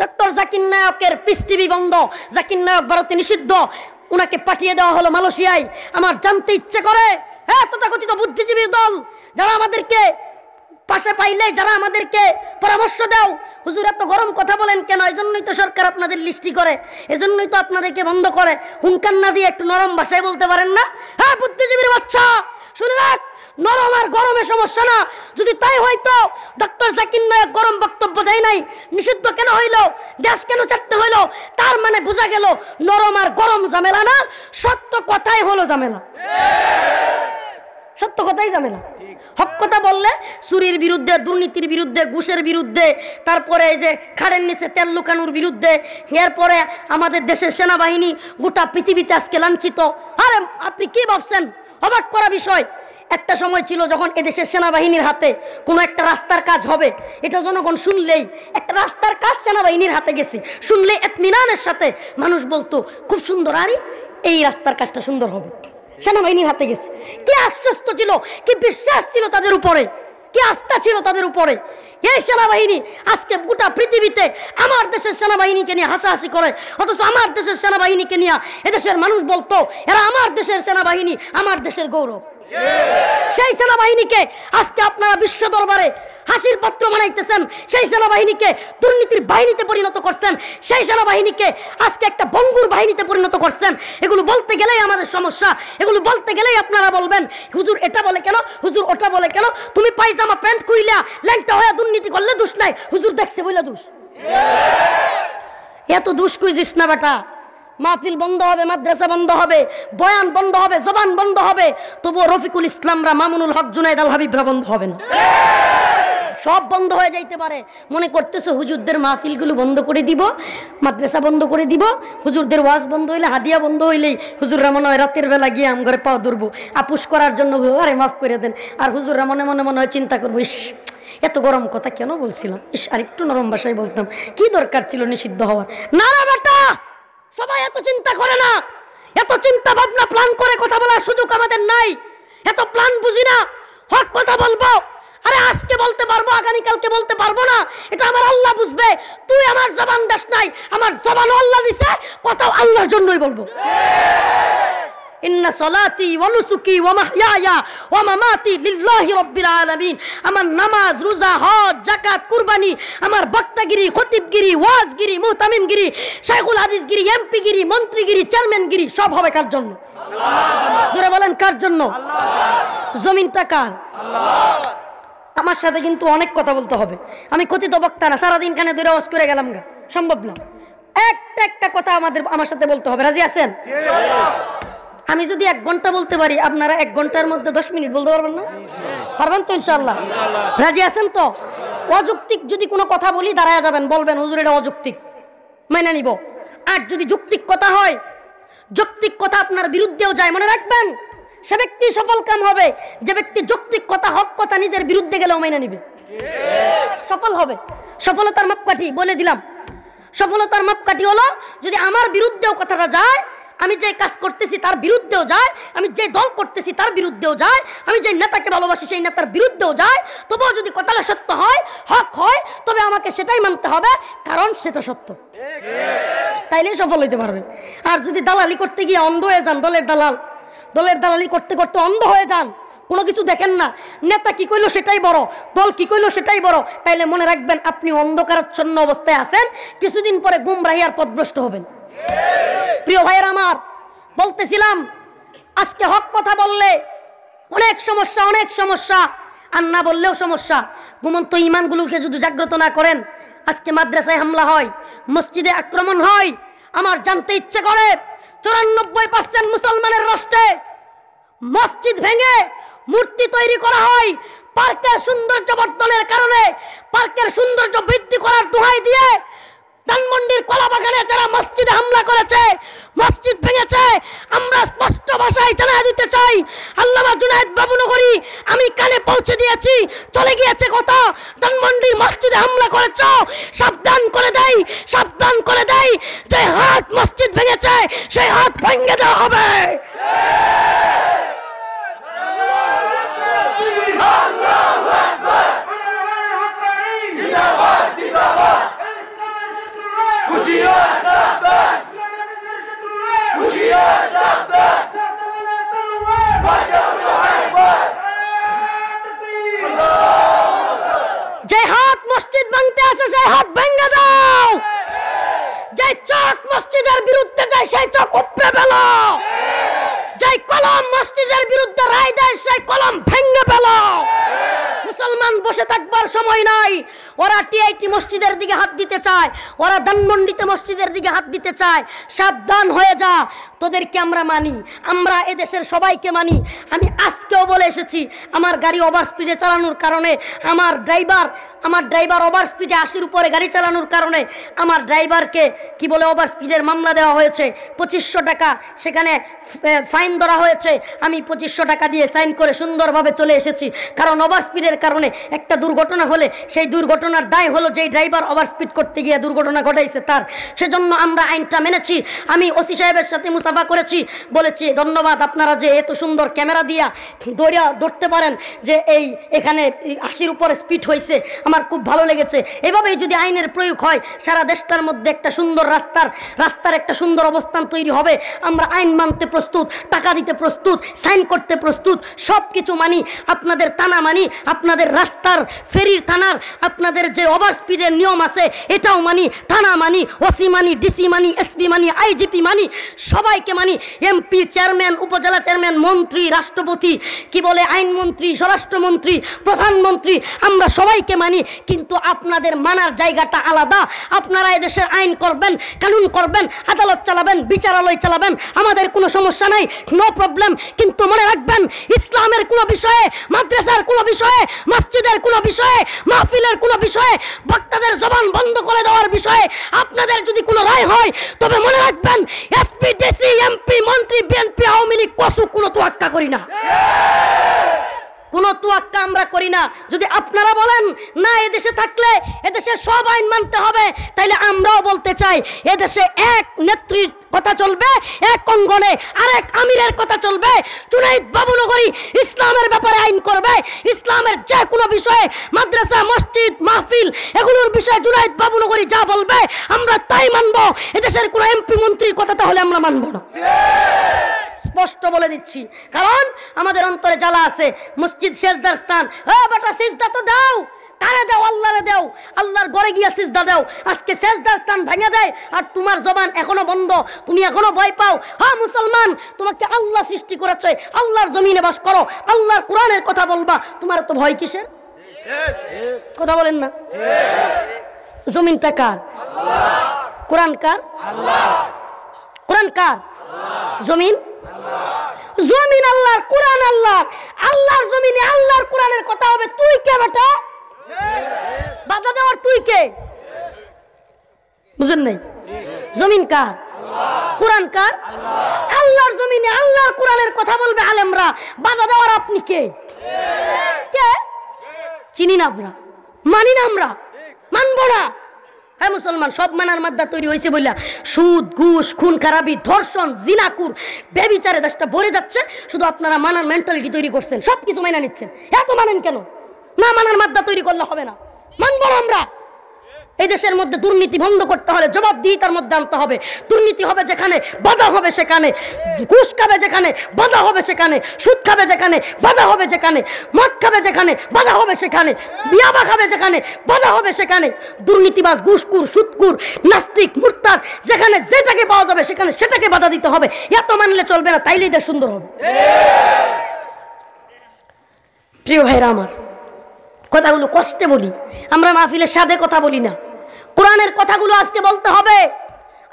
ডক্টর জাকির নায়কের পিস টিভি বন্ধ, জাকির নায়ক ভারতে নিষিদ্ধ, উনাকে পাঠিয়ে দেওয়া হলো মালয়েশিয়ায়। আমার জানতে ইচ্ছে করে, হ্যাঁ তথাকথিত বুদ্ধিজীবীর দল যারা আমাদেরকে পাশে পাইলে, যারা আমাদেরকে পরামর্শ দাও হুজুর এত গরম কথা বলেন কেন, এজন্যই তো সরকার আপনাদের লিস্টি করে, এজন্যই তো আপনাদেরকে বন্ধ করে, হুঙ্কার না দিয়ে একটু নরম ভাষায় বলতে পারেন না? হ্যাঁ বুদ্ধিজীবীর বাচ্চা, শুনে রাখ, নরম আর গরমে সমস্যা না। যদি তাই হয়তো ডক্টর জাকির নায়ক গরম বক্তব্য দেয় নাই, নিষিদ্ধ কেন হইল, দেশ কেন ছাড়তে হইল, তার মানে বোঝা গেল নরম আর গরম ঝামেলা না, সত্য কথাই হলো ঝামেলা। সত্য কথাই ঝামেলা। হক কথা বললে চুরির বিরুদ্ধে, দুর্নীতির বিরুদ্ধে, ঘুষের বিরুদ্ধে, তারপরে এই যে খাড়ের নিচে তেল লুকানোর বিরুদ্ধে, এরপরে আমাদের দেশের সেনাবাহিনী গোটা পৃথিবীতে আজকে লাঞ্ছিত। আরে আপনি কি ভাবছেন? অবাক করা বিষয়, একটা সময় ছিল যখন এদেশের সেনাবাহিনীর হাতে কোনো একটা রাস্তার কাজ হবে, এটা জনগণ শুনলেই, একটা রাস্তার কাজ সেনাবাহিনীর হাতে গেছে শুনলেই ইতমিনানের সাথে মানুষ বলতো খুব সুন্দর, আরে এই রাস্তার কাজটা সুন্দর হবে, সেনাবাহিনীর হাতে গেছে। কি আশ্বস্ত ছিল, কি বিশ্বাস ছিল তাদের উপরে, কি আস্থা ছিল তাদের উপরে। এই সেনাবাহিনী আজকে গোটা পৃথিবীতে আমার দেশের সেনাবাহিনীকে নিয়ে হাসাহাসি করে, অথচ আমার দেশের সেনাবাহিনীকে নিয়ে এদেশের মানুষ বলতো এরা আমার দেশের সেনাবাহিনী, আমার দেশের গৌরব। সেই সেনাবাহিনীকে আজকে আপনারা বিশ্ব দরবারে হাসির পাত্র বানাইতেছেন, সেই সেনাবাহিনীকে দুর্নীতির বাহিনীতে পরিণত করছেন, সেই সেনাবাহিনীকে আজকে একটা বঙ্গুর বাহিনীতে পরিণত করছেন। এগুলো বলতে গেলেই আমাদের সমস্যা, এগুলো বলতে গেলেই আপনারা বলবেন হুজুর এটা বলে কেন, হুজুর ওটা বলে কেন, তুমি পায়জামা প্যান্ট খুইলা ল্যাংটা হয়ে দুর্নীতি করলে দোষ নাই, হুজুর দেখছে বইলা দোষ। এত দোষ খুঁজিস না বেটা। মাহফিল বন্ধ হবে, মাদ্রাসা বন্ধ হবে, বয়ান বন্ধ হবে, জবান বন্ধ হবে, তবুও রফিকুল ইসলামরা, মামুনুল হক, জুনায়েদ আল হাবিবরা বন্ধ হবে না। সব বন্ধ হয়ে যাইতে পারে। মনে করতেছে হুজুরদের মাহফিলগুলো বন্ধ করে দিব, মাদ্রাসা বন্ধ করে দিব, হুজুরদের ওয়াজ বন্ধ হইলে, হাদিয়া বন্ধ হইলেই হুজুররা মনে হয় রাতের বেলা গিয়ে আম ঘরে পাও ধরবো আপুস করার জন্য, আরে মাফ করে দেন। আর হুজুররা মনে মনে হয় চিন্তা করবো, ইস এত গরম কথা কেন বলছিলাম, ইস আর একটু নরম ভাষায় বলতাম, কি দরকার ছিল নিষিদ্ধ হওয়ার। না না বেটা, সবাই এত চিন্তা করে না, এত চিন্তা ভাবনা প্ল্যান করে কথা বলার সুযোগ আমাদের নাই, এত প্ল্যান বুঝি না। হক কথা বলবো, আরে আজকে বলতে পারবো, আগামীকালকে বলতে পারবো না, এটা আমার আল্লাহ বুঝবে। তুই আমার জবান দাস নাই, আমার জবান আল্লাহ দিছে, কথা আল্লাহর জন্যই বলবো। ইন্না সলাতি ওয়া নুসুকি ওয়া মাহইয়ায়া ওয়া মামাতি লিল্লাহি রাব্বিল আলামিন। আমার নামাজ, রোজা, হজ, যাকাত, কুরবানি, আমার বক্তাগিরি, খতিবগিরি, ওয়াজগিরি, মুহতামিমগিরি, শাইখুল হাদিসগিরি, এমপিগিরি, মন্ত্রীগিরি, চেয়ারম্যানগিরি সব হবে কার জন্য? আল্লাহ। জোরে বলেন কার জন্য? আল্লাহ। জমিনটা কার? আল্লাহ। আমার সাথে কিন্তু অনেক কথা বলতে হবে, আমি কথিত বক্তা না, সারাদিন কানে ধরে ওয়াজ করে গেলাম গা, সম্ভব না। একটা কথা আমার সাথে বলতে হবে, রাজি আছেন? আমি যদি 1 ঘন্টা বলতে পারি, আপনারা 1 ঘন্টার মধ্যে 10 মিনিট বলতে পারবেন না? পারবেন তো ইনশাআল্লাহ? রাজি আছেন তো? অযৌক্তিক যদি কোনো কথা বলি দাঁড়ায় যাবেন, বলবেন হুজুর এটা অযৌক্তিক, মেনে নিব। আর যদি যৌক্তিক কথা হয়, যৌক্তিক কথা আপনার বিরুদ্ধেও যায়, মনে রাখবেন সে ব্যক্তি সফল কাম হবে যে ব্যক্তি যৌক্তিক কথা, হক কথা নিজের বিরুদ্ধে গেলেও মেনে নিবে, সফল হবে। সফলতার মাপকাঠি বলে দিলাম, সফলতার মাপকাঠি হলো যদি আমার বিরুদ্ধেও কথাটা যায়, আমি যে কাজ করতেছি তার বিরুদ্ধেও যায়, আমি যে দল করতেছি তার বিরুদ্ধেও যায়, আমি যে নেতাকে ভালোবাসি সেই নেতার বিরুদ্ধেও যায়, তবুও যদি কথাটা সত্য হয়, হক হয়, তবে আমাকে সেটাই মানতে হবে, কারণ সেটা সত্য, তাইলেই সফল হইতে পারবে। আর যদি দালালি করতে গিয়ে অন্ধ হয়ে যান, দলের দালালি করতে করতে অন্ধ হয়ে যান, কোনো কিছু দেখেন না, নেতা কি কইলো সেটাই বড়, দল কি কইলো সেটাই বড়, তাইলে মনে রাখবেন আপনি অন্ধকারাচ্ছন্ন অবস্থায় আছেন, কিছুদিন পরে গুমরাহিয়ার পথভ্রষ্ট হবেন। প্রিয় ভাইয়ের আমার, বলতেছিলাম আজকে হক কথা বললে অনেক সমস্যা, আর না বললেও সমস্যা। ঘুমন্ত ইমানগুলোকে যদি জাগ্রত না করেন, আজকে মাদ্রাসায় হামলা হয়, মসজিদে আক্রমণ হয়, আমার জানতে ইচ্ছে করে 94% মুসলমানের রাষ্ট্রে মসজিদ ভেঙে মূর্তি তৈরি করা হয় পার্কের সৌন্দর্য বর্ধনের কারণে, পার্কের সৌন্দর্য বৃদ্ধি করার দোহাই দিয়ে ধানমন্ডির কলাবাগানে যারা মসজিদে হামলা করেছে, মসজিদ ভেঙেছে, আমরা স্পষ্ট ভাষায় জানিয়ে দিতে চাই, আল্লামা জুনায়েদ বাবুনগরী আমি কানে পৌঁছে দিয়েছি, চলে গিয়েছে কথা, ধানমন্ডির মসজিদে হামলা করেছ, সাবধান করে দেই যে হাত মসজিদ ভেঙেছে সেই হাত ভেঙে দেওয়া হবে। যে হাত মসজিদ ভাঙতে আসে সেই হাত ভেঙে দাও, যে চোখ মসজিদের বিরুদ্ধে যায় সেই চোখ উপড়ে ফেলো, যে কলম মসজিদের বিরুদ্ধে রায় দেয় সেই কলম ভেঙে ফেলো। মুসলমান বসে থাকবার সময় নাই, ওরা টিআইটি মসজিদের দিকে হাত দিতে চায়, ওরা ধানমন্ডিতে মসজিদের দিকে হাত দিতে চায়, সাবধান হয়ে যা, তোদেরকে আমরা মানি, আমরা এদেশের সবাইকে মানি। আমি আজকেও বলে এসেছি, আমার গাড়ি ওভার স্পিডে চালানোর কারণে আমার ড্রাইভার ওভার স্পিডে 80-র উপরে গাড়ি চালানোর কারণে আমার ড্রাইভারকে কি বলে ওভার স্পিডের মামলা দেওয়া হয়েছে, 2500 টাকা সেখানে ফাইন ধরা হয়েছে। আমি 2500 টাকা দিয়ে সাইন করে সুন্দরভাবে চলে এসেছি, কারণ ওভার স্পিডের কারণে একটা দুর্ঘটনা হলে সেই দুর্ঘটনার দায় হলো যেই ড্রাইভার ওভার স্পিড করতে গিয়ে দুর্ঘটনা ঘটাইছে তার, সেজন্য আমরা আইনটা মেনেছি। আমি ওসি সাহেবের সাথে মুসাফা করেছি, বলেছি ধন্যবাদ আপনারা যে এত সুন্দর ক্যামেরা দিয়া ধরতে পারেন যে এখানে 80-র উপরে স্পিড হয়েছে, আমার খুব ভালো লেগেছে। এভাবেই যদি আইনের প্রয়োগ হয় সারা দেশটার মধ্যে একটা সুন্দর রাস্তার একটা সুন্দর অবস্থান তৈরি হবে। আমরা আইন মানতে প্রস্তুত, টাকা দিতে প্রস্তুত, সাইন করতে প্রস্তুত, সব কিছু মানি, আপনাদের থানা মানি, আপনাদের রাস্তার ফেরির থানার আপনাদের যে ওভার স্পিডের নিয়ম আছে এটাও মানি, থানা মানি, ওসি মানি, ডিসি মানি, এসপি মানি, আইজিপি মানি, সবাইকে মানি, এমপি, চেয়ারম্যান, উপজেলা চেয়ারম্যান, মন্ত্রী, রাষ্ট্রপতি, কি বলে আইনমন্ত্রী, স্বরাষ্ট্রমন্ত্রী, প্রধানমন্ত্রী, আমরা সবাইকে মানি। কিন্তু আপনাদের মানার জায়গাটা আলাদা। আপনারা এদেশের আইন করবেন, কানুন করবেন, আদালত চালাবেন, বিচারালয় চালাবেন, আমাদের কোনো সমস্যা নাই, নো প্রবলেম। কিন্তু মনে রাখবেন, ইসলামের কোনো বিষয়ে, মাদ্রাসার কোনো বিষয়ে, মসজিদের কোনো বিষয়ে, মাহফিলের কোনো বিষয়ে, বক্তাদের জবান বন্ধ করে দেওয়ার বিষয়ে আপনাদের যদি কোনো রায় হয়, তবে মনে রাখবেন এসপি, ডিসি, এমপি, মন্ত্রী, বিএনপি, আওয়ামী লীগ, কসু কোনো তোয়াক্কা করি না, কোনো তোয়াক্কা আমরা করি না। যদি আপনারা বলেন না এদেশে থাকলে এদেশের সব আইন মানতে হবে, তাইলে আমরাও বলতে চাই এদেশে এক নেত্রীর কথা চলবে, এক অঙ্গনে আরেক আমিরের কথা চলবে। জুনায়েদ বাবুনগরী ইসলামের ব্যাপারে আইন করবে, ইসলামের যে কোনো বিষয়ে, মাদ্রাসা, মসজিদ, মাহফিল, এগুলোর বিষয়ে জুনায়েদ বাবুনগরী যা বলবে আমরা তাই মানবো। এদেশের কোনো এমপি মন্ত্রীর কথা তাহলে আমরা মানবো না, স্পষ্ট বলে দিচ্ছি। কারণ আমাদের অন্তরে জ্বালা আছে, মসজিদ সেজদার স্থান, বেটা সিজদা তো দাও, কারে দাও? আল্লাহরে দাও, আল্লাহর ঘরে গিয়া সিজদা দাও। আজকে সেজদার স্থান ভেঙে দেয় আর তোমার জবান এখনো বন্ধ, তুমি এখনো ভয় পাও। হ্যাঁ মুসলমান, তোমাকে আল্লাহ সৃষ্টি করেছে, আল্লাহর জমিনে বাস করো, আল্লাহর কোরআনের কথা বলবা, তোমার তো ভয় কিসের? কথা বলেন না। জমিনটা কার? কোরআন কার? কোরআন কার? জমিন আল্লাহর, কোরআন আল্লাহর। আল্লাহর জমিনে আল্লাহর কোরআনের কথা হবে, তুই কে বেটা বাধা দেওয়ার? তুই কে? বুঝেন নাই? জমিন কার? কোরআন কার? আল্লাহর জমিনে আল্লাহর কোরআনের কথা বলবে আলেমরা, বাধা দেওয়ার আপনি কে? কে? চিনি না আমরা, মানি না আমরা, মানবো না। হ্যাঁ মুসলমান, সব মানার মাদ্দা তৈরি হয়েছে বললা সুদ, ঘুষ, খুন খারাপি, ধর্ষণ, জিনাকুর, বেবিচারে দেশটা ভরে যাচ্ছে। শুধু আপনারা মানার মেন্টালিটি তৈরি করছেন, সব কিছু মাইনা নিচ্ছেন। এত মানেন কেন? না মানার মাদ্দা তৈরি করলে হবে না, মানবো না আমরা। এই দেশের মধ্যে দুর্নীতি বন্ধ করতে হলে জবাবদিহিতার মধ্যে আনতে হবে। দুর্নীতি হবে যেখানে, বাধা হবে সেখানে। ঘুষ খাবে যেখানে, বাধা হবে সেখানে। সুদ খাবে যেখানে, বাধা হবে যেখানে। মদ খাবে যেখানে, বাধা হবে সেখানে। বিয়াবা খাবে যেখানে, বাধা হবে সেখানে। দুর্নীতিবাজ, ঘুষখোর, সুদখোর, নাস্তিক, মুরতাদ, যেখানে যেটাকে পাওয়া যাবে সেখানে সেটাকে বাধা দিতে হবে। এত মানলে চলবে না, তাইলেই দেশ সুন্দর হবে। প্রিয় ভাইরা আমার, কথাগুলো কষ্টে বলি, আমরা মাহফিলের সাথে কথা বলি না। কোরআনের কথাগুলো আজকে বলতে হবে,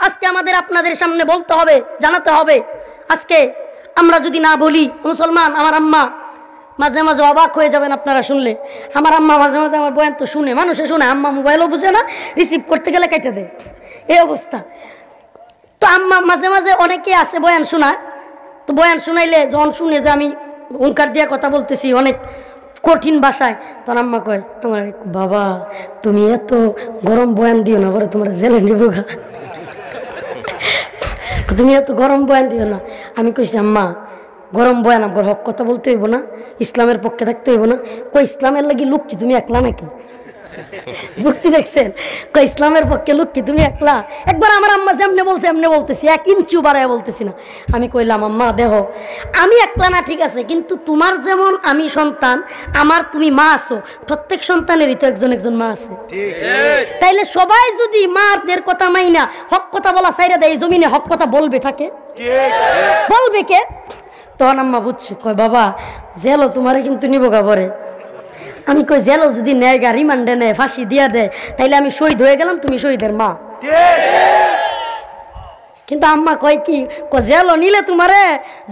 আজকে আমাদের আপনাদের সামনে বলতে হবে, জানাতে হবে। আজকে আমরা যদি না বলি, মুসলমান, আমার আম্মা মাঝে মাঝে অবাক হয়ে যাবেন আপনারা শুনলে। আমার আম্মা মাঝে মাঝে আমার বয়ান তো শুনে, মানুষে শুনে, আম্মা মোবাইলও বুঝে না, রিসিভ করতে গেলে কেটে দেয়, এই অবস্থা। তো আম্মা মাঝে মাঝে অনেকে আছে বয়ান শোনায়, তো বয়ান শুনাইলে যখন শুনে যে আমি হুঙ্কার দিয়ে কথা বলতেছি অনেক কঠিন ভাষায়, তখন আম্মা কয় আমার বাবা তুমি এত গরম বয়ান দিও না, পরে তোমরা জেলে নিব গা, তুমি এত গরম বয়ান দিও না। আমি কইছি আম্মা গরম বয়ান আমার হক কথা বলতে হইব না, ইসলামের পক্ষে থাকতে হইব না। কই ইসলামের লাগি লোক কি তুমি একলা নাকি? যুক্তি দেখছেন? কই ইসলামের পক্ষে লোক কি তুমি একলা? একবার আমার আম্মা যেমনে বলছে এমনি বলতেছি, 1 ইঞ্চিও বাড়ায় বলতেছি না। আমি কইলাম আম্মা দেখো আমি একলা না ঠিক আছে, কিন্তু তোমার যেমন আমি সন্তান, আমার তুমি মা আছো, প্রত্যেক সন্তানেরই তো একজন একজন মা আছে। তাইলে সবাই যদি মাদের কথা মাইনা হক কথা বলা ছাইরা দেয়, জমিনে হক কথা বলবে থাকে? বলবে কে? তখন আম্মা বুঝছে, কয় বাবা জেলও তোমারে কিন্তু নিব গা পরে। আমি কই জেলও যদি নেয় গা, রিমান্ডে নেয়, ফাঁসি দিয়া দেয়, তাইলে আমি শহীদ হয়ে গেলাম, তুমি শহীদের মা। কিন্তু আম্মা কয় কি, জেলও নিলে তোমারে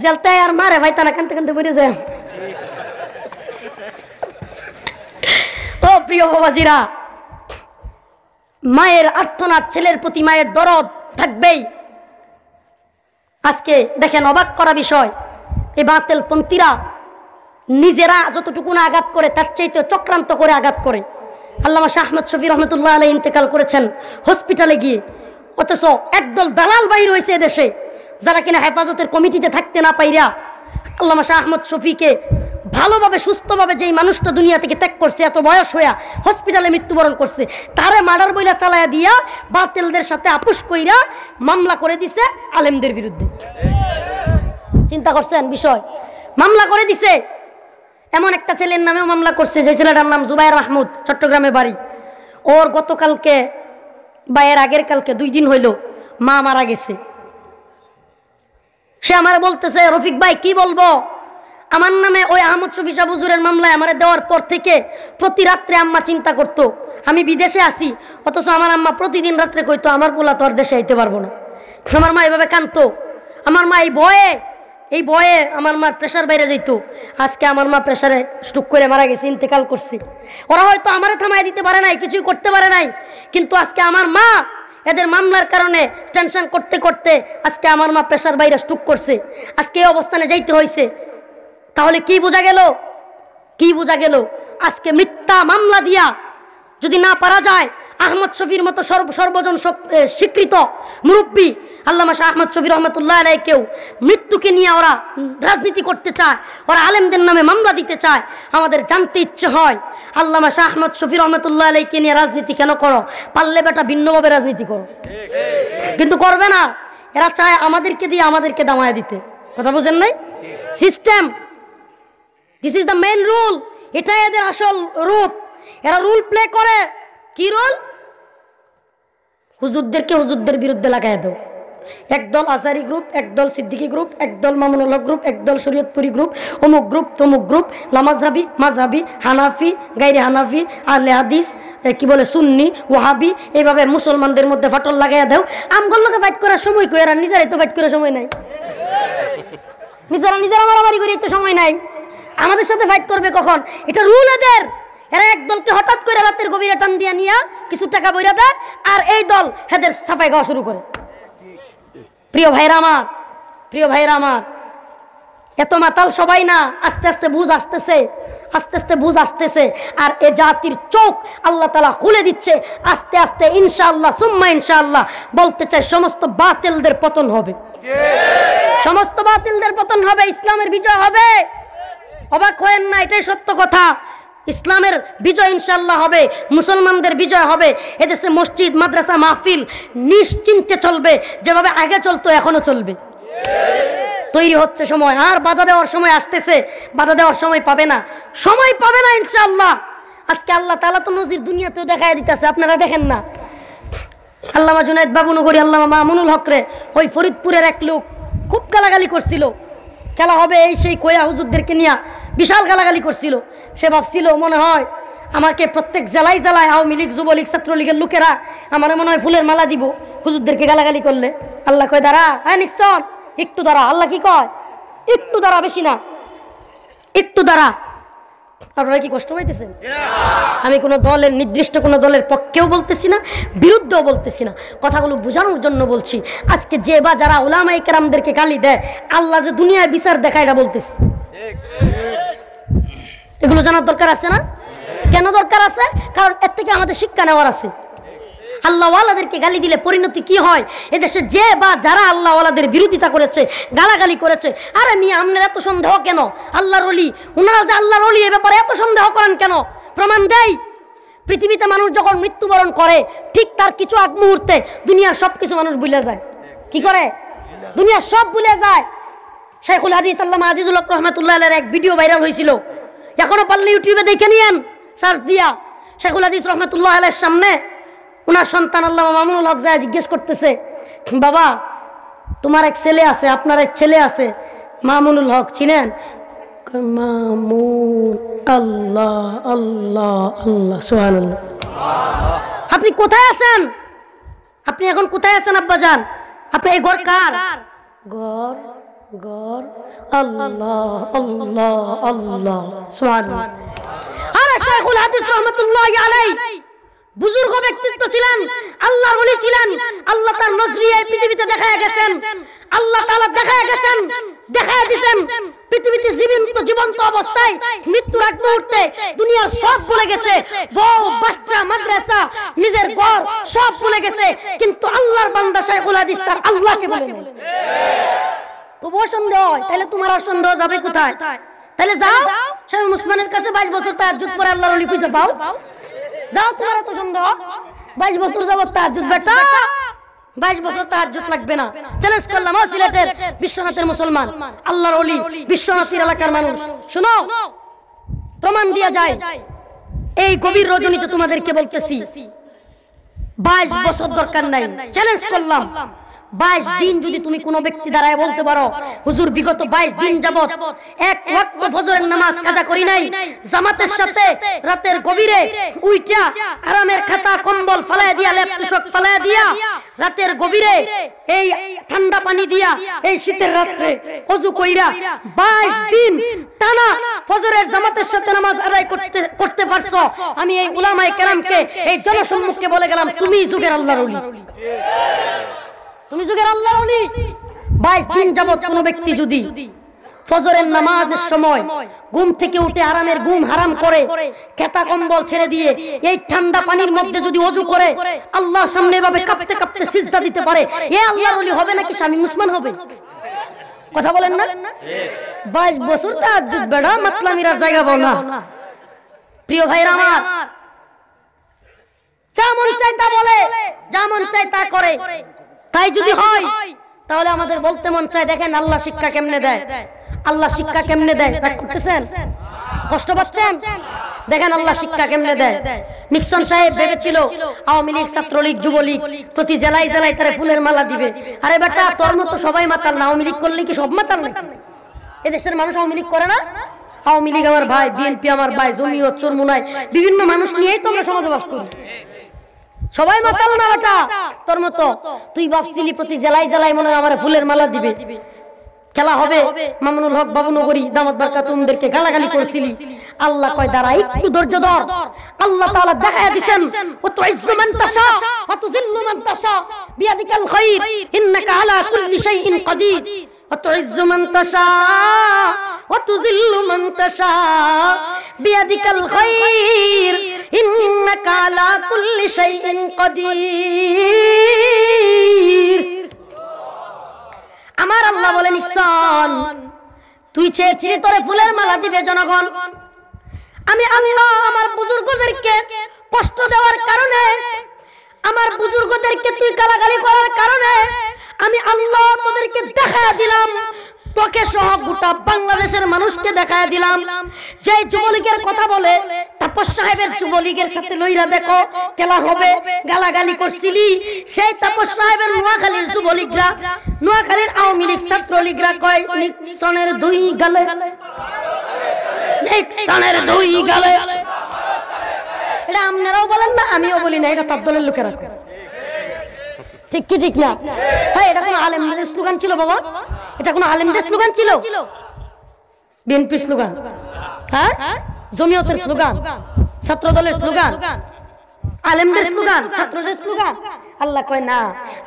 জেলতে আর মারে ভাই, তারা কানতে কানতে বেরিয়ে যায়। ও প্রিয় বাবাজিরা, মায়ের আর্তনাদ, ছেলের প্রতি মায়ের দরদ থাকবেই। আজকে দেখেন অবাক করা বিষয়, এই বাতিলপন্থীরা নিজেরা যতটুকু না আঘাত করে তার চাইতে চক্রান্ত করে আঘাত করে। আল্লামা শাহ আহমদ শফি রহমতুল্লাহ আলাইহি ইন্তেকাল করেছেন হসপিটালে গিয়ে, অথচ একদল দালাল বাহির হয়েছে এদেশে, যারা কিনা হেফাজতের কমিটিতে থাকতে না পাইরা আল্লামা শাহ আহমদ শফিকে ভালোভাবে সুস্থভাবে যেই মানুষটা দুনিয়া থেকে ত্যাগ করছে, এত বয়স হইয়া হসপিটালে মৃত্যুবরণ করছে, তারে মার্ডার বইলা চালায়া দিয়া বাতিলদের সাথে আপোষ কইরা মামলা করে দিছে আলেমদের বিরুদ্ধে। চিন্তা করছেন বিষয়? মামলা করে দিছে। এমন একটা ছেলের নামেও মামলা করছে, যে ছেলেটার নাম জুবায়ের মাহমুদ, চট্টগ্রামে বাড়ি। ওর গতকালকে বা এর আগের কালকে 2 দিন হইল মা মারা গেছে। সে আমার বলতেছে রফিক ভাই কি বলবো, আমার নামে ওই আহমদ শফি সাহেব হুজুরের মামলায় আমার দেওয়ার পর থেকে প্রতি রাত্রে আম্মা চিন্তা করতো আমি বিদেশে আছি, অথচ আমার আম্মা প্রতিদিন রাত্রে কইতো আমার পোলা তো আর দেশে আইতে পারবো না। আমার মা এভাবে কাঁদতো। আমার মা এই বয়ে আমার মার প্রেশার বাইরে যেত। আজকে আমার মা প্রেশারে স্ট্রোক করে মারা গেছে, ইন্তেকাল করছে। ওরা হয়তো আমারে থামাই দিতে পারে নাই, কিছুই করতে পারে নাই, কিন্তু আজকে আমার মা এদের মামলার কারণে টেনশন করতে করতে আজকে আমার মা প্রেশার বাইরে স্ট্রোক করছে, আজকে এই অবস্থানে যাইতে হয়েছে। তাহলে কি বোঝা গেল? কি বোঝা গেল? আজকে মিথ্যা মামলা দিয়া যদি না পারা যায়, আহমদ শফির মতো সর্বজন স্বীকৃত মুরব্বী আল্লামা শাহ আহমদ শফি রহমতুল্লাহ আলাইহিকেও মৃত্যুকে নিয়ে ওরা রাজনীতি করতে চায়, ওরা আলেমদের নামে মামলা দিতে চায়। আমাদের জানতে ইচ্ছে হয় আল্লামা শাহ আহমদ শফি রহমতুল্লাহ আলাইহিকে নিয়ে রাজনীতি কেন করো? পারলে বেটা ভিন্নভাবে রাজনীতি করো, কিন্তু করবে না। এরা চায় আমাদেরকে দিয়ে আমাদেরকে দামায় দিতে। কথা বুঝেন নাই? System, this is the main rule. এটাই এদের আসল রূপ। এরা রুল প্লে করে। কি রুল? হুজুরদেরকে হুজুরদের বিরুদ্ধে লাগাই দাও। একদল আজারি গ্রুপ, একদল সিদ্দিকি গ্রুপ, একদল মামুনুল্লাহ গ্রুপ, একদল শরীয়তপুরি গ্রুপ, অমুক গ্রুপ তমুক গ্রুপ, লামাজহাবি, মাযহাবি, হানাফি, গায়রে হানাফি, আহলে হাদিস, কি বলে সুন্নি, ওয়াহাবি, এইভাবে মুসলমানদের মধ্যে ফাটল লাগাইয়া দাও। আমগুলোকে ফাইট করার সময় কই? এরা নিজেরাই তো ফাইট করার সময় নাই। নিজেরা মারামারি করে তো সময় নাই। আমাদের সাথে ফাইট করবে কখন? এটা রুল এদের। এরা একদলকে হঠাৎ করে রাতের গভীরে টান দিয়া নিয়া কিছু টাকা বইরা দেয়, আর এই দল হেদের সাফাই গাওয়া শুরু করে। প্রিয় ভাইরা আমার, প্রিয় ভাইরা আমার, এত মাতাল সবাই না, আস্তে আস্তে বুঝ আসতেছে, আস্তে আস্তে বুঝ আসতেছে। আর এ জাতির চোখ আল্লাহ তাআলা খুলে দিচ্ছে আস্তে আস্তে, ইনশাআল্লাহ সুম্মা ইনশাআল্লাহ। বলতে চাই সমস্ত বাতিলদের পতন হবে, সমস্ত বাতিলদের পতন হবে, ইসলামের বিজয় হবে। অবাক হয়েন না, এটাই সত্য কথা। ইসলামের বিজয় ইনশাআল্লাহ হবে, মুসলমানদের বিজয় হবে। এদেশে মসজিদ, মাদ্রাসা, মাহফিল নিশ্চিন্তে চলবে, যেভাবে আগে চলতো এখনো চলবে। তৈরি হচ্ছে সময়, আর বাধা দেওয়ার সময় আসতেছে, বাধা দেওয়ার সময় পাবে না, সময় পাবে না ইনশাআল্লাহ। আজকে আল্লাহ তাআলা তো নজির দুনিয়াতেও দেখায় দিতেছে, আপনারা দেখেন না। আল্লামা জুনায়েদ বাবুনগরী, আল্লামা মামুনুল হক রে ওই ফরিদপুরের এক লোক খুব গালাগালি করছিল, খেলা হবে এই সেই কয়া হুজুরদেরকে নিয়ে বিশাল গালাগালি করছিল। সে ভাবছিল মনে হয় আমাকে প্রত্যেক জেলায় জেলায় আওয়ামী লীগ, যুবলীগ, ছাত্রলীগের লোকেরা আমার মনে হয় ফুলের মালা দিব হুজুরদেরকে গালাগালি করলে। আল্লাহ কয় দাঁড়া, হ্যাঁ নিকসন একটু দাঁড়া। আল্লাহ কি কয়? একটু দাঁড়া, বেশি না, একটু দাঁড়া। আপনারা কি কষ্ট পাইতেছেন? আমি কোনো দলের, নির্দিষ্ট কোনো দলের পক্ষেও বলতেছি না, বিরুদ্ধেও বলতেছি না, কথাগুলো বোঝানোর জন্য বলছি। আজকে যে বা যারা উলামায়ে কেরামদেরকে গালি দেয়, আল্লাহ যে দুনিয়ায় বিচার দেখায় এটা বলতেছি। এগুলো জানার দরকার আছে না? কেন দরকার আছে? কারণ এর থেকে আমাদের শিক্ষা নেওয়ার আছে। আল্লাহওয়ালাদেরকে গালি দিলে পরিণতি কি হয়? এদেশে যে বা যারা আল্লাহওয়ালাদের বিরোধিতা করেছে, গালাগালি করেছে, আরে মিয়া আপনার এত সন্দেহ কেন? আল্লাহর ওলি, ওনারা যে আল্লাহর ওলি, এ ব্যাপারে এত সন্দেহ করেন কেন? প্রমাণ দেই। পৃথিবীতে মানুষ যখন মৃত্যুবরণ করে, ঠিক তার কিছু আগ মুহূর্তে দুনিয়ার সব কিছু মানুষ ভুলে যায়। কি করে? দুনিয়ার সব ভুলে যায়। শাইখুল হাদিস আল্লামা আজিজুল হক রহমাতুল্লাহ আলাইহির এক ভিডিও ভাইরাল হয়েছিল, এখনো পারলে ইউটিউবে দেখে নিয়েন, সার্চ দিয়া। শাইখুল হাদিস রহমাতুল্লাহ আলাইহির সামনে ওনার সন্তান আল্লামা মামুনুল হক যায় জিজ্ঞেস করতেছে, বাবা তোমার এক ছেলে আছে, আপনার এক ছেলে আছে, মামুনুল হক চিনেন? মামুন, আল্লাহ আল্লাহ আল্লাহ, সুবহানাল্লাহ। আপনি কোথায় আছেন? আপনি এখন কোথায় আছেন আব্বাজান? আপনি এই ঘর কার? ঘর, ঘর, আল্লাহ আল্লাহ আল্লাহ, সুবহানাল্লাহ। আরে শাইখুল হাদিস রাহমাতুল্লাহি আলাইহি বুজুর্গ ব্যক্তিত্ব ছিলেন, আল্লাহর ওলি ছিলেন। আল্লাহ তার নজরিয়ায় পৃথিবীতে দেখায় গেছেন, আল্লাহ তাআলা দেখায় গেছেন, দেখায় দিবেন। পৃথিবীতে জীবন্ত অবস্থায় মৃত্যুর আগ মুহূর্তে দুনিয়ার সব ভুলে গেছে, বউ, বাচ্চা, মাদ্রাসা, নিজের ঘর সব ভুলে গেছে, কিন্তু আল্লাহর বান্দা শাইখুল হাদিস তার আল্লাহকে বলে নাই। তবুও সন্দেহ হয়, তাহলে তোমার আর সন্দেহ যাবে কোথায়? তাহলে যাও শাহ মুসমানের কাছে 22 বছর তাহাজ্জুদ পড়ে আল্লাহর ওলি খুঁজে পাও, যাও। তোমার এত সন্দেহ? 22 বছর যাবত তাহাজ্জুদ বেটা, 22 বছর তাহাজ্জুদ লাগবে না। চ্যালেঞ্জ করলাম সিলেটের বিশ্বনাথের মুসলমান, আল্লাহর ওলি, বিশ্বনাথের এলাকার মানুষ, শুনো, প্রমাণ দিয়া যায়। এই গভীর রজনীতে তোমাদেরকে বলতেছি 22 বছর দরকার নাই। চ্যালেঞ্জ করলাম 22 দিন যদি তুমি কোনো ব্যক্তি দাঁড়ায় বলতে পারো, হুজুর বিগত 22 দিন যাবত এক ওয়াক্ত ফজরের নামাজ কাজা করি নাই, জামাতের সাথে রাতের গভীরে উইটা আরামের খাতা কম্বল ফালায় দিয়া, লেপ তুষক ফালায় দিয়া, রাতের গভীরে এই ঠান্ডা পানি দিয়া, এই শীতের রাতে ওযু কইরা 22 দিন টানা ফজরের জামাতের সাথে নামাজ আদায় করতে পারছো, আমি এই উলামায়ে কেরামকে এই জনসম্মুখে বলে গেলাম তুমি যুগের আল্লাহর ওলি, তুমি যুগের আল্লাহর ওলি। 22 দিন যাবত কোন ব্যক্তি যদি ফজরের নামাজের সময় ঘুম থেকে উঠে আরামের ঘুম হারাম করে, খেতা কম্বল ছেড়ে দিয়ে এই ঠান্ডা পানির মধ্যে যদি ওযু করে, আল্লাহর সামনে এভাবে কাঁপতে কাঁপতে সিজদা দিতে পারে, এ আল্লাহর ওলি হবে নাকি স্বামী মুসলমান হবে? কথা বলেন না? 22 বছর তাহাজ্জুদ বেড়া, মাতলামিরার জায়গা পাও না। প্রিয় ভাইরা আমার, যা মন চায় তা বলে, যা মন চায় তা করে। তাই যদি হয় তাহলে আমাদের বলতে মন চায়, দেখেন আল্লাহ শিক্ষা কেমনে দেয়, আল্লাহ শিক্ষা কেমনে দেয়। রাগ করতেছেন? কষ্ট পাচ্ছেন? দেখেন আল্লাহ শিক্ষা কেমনে দেয়। নিক্সন সাহেব ভেবেছিল আওয়ামী লীগ, ছাত্রলীগ, যুবলীগ প্রতি জেলায় জেলায় তারা ফুলের মালা দিবে। আরে বেটা, তোর মতো সবাই মাতাল না, আওয়ামী লীগ করলে কি সব মাতাল নাকি? এদেশের মানুষ আওয়ামী লীগ করে না? আওয়ামী লীগ আমার ভাই, বিএনপি আমার ভাই, জমিয়ত, চরমুনাই বিভিন্ন মানুষ নিয়েই তো আমরা সমাজে বাস করি। সবাই মাতাল না বেটা তোর মতো। তুই ভাবছিলি প্রতি জেলায় জেলায় মনে হয় আমার ফুলের মালা দিবে, খেলা হবে। মামুনুল হক বাবুনগরী দামাত বারকাতুহুমদেরকে গালাগালি করছিলি, আল্লাহ কয় দাঁড়া একটু ধৈর্য ধর। আল্লাহ তাআলা দেখায়া দিবেন ও তুইজ্জু মান তাশা ওয়া তুযিল্লু মান তাশা বিয়াদিকাল খায়র ইন্নাকা আলা কুল্লি শাইইন কাদির ওয়া তুইজ্জু মান তাশা ওয়া তুযিল্লু মান তাশা বিয়াদিকাল খায়র ইন্নাকা আলা কুল্লি শাইইন কাদির। আমার আল্লাহ বলেন ইহসান তুই চেয়েছিলি তোরে ফুলের মালা দিবে জনগণ, আমি আল্লাহ আমার বুজুর্গদেরকে কষ্ট দেওয়ার কারণে, আমার বুজুর্গদেরকে তুই গালাগালি করার কারণে আমি আল্লাহ তোদেরকে দেখায়া দিলাম, তোকে সহ গোটা বাংলাদেশের মানুষকে দেখায়া দিলাম যে যুবলীগের কথা বলে তাপস সাহেবের যুবলীগের সাথে লইরা দেখো খেলা হবে, গালাগালি করছিলি সেই তাপস সাহেবের নোয়াখালীর যুবলীগরা, নোয়াখালীর আওয়ামী লীগ ছাত্রলীগরা কয় নিক্সনের দুই গালে, নিক্সনের দুই গালে। এটা আপনারাও বলেন না, আমিও বলি না, এটা তার দলের লোকেরা। ঠিক কি ঠিক না? হ্যাঁ, এটা কোন আলেমদের স্লোগান ছিল বাবা? এটা কোন আলেমদের স্লোগান ছিল? BNP slogan? হ্যাঁ, জমিয়তের স্লোগান, ছাত্র দলের স্লোগান, আলেমদের স্লোগান, ছাত্রদের স্লোগান? আল্লাহ কয় না,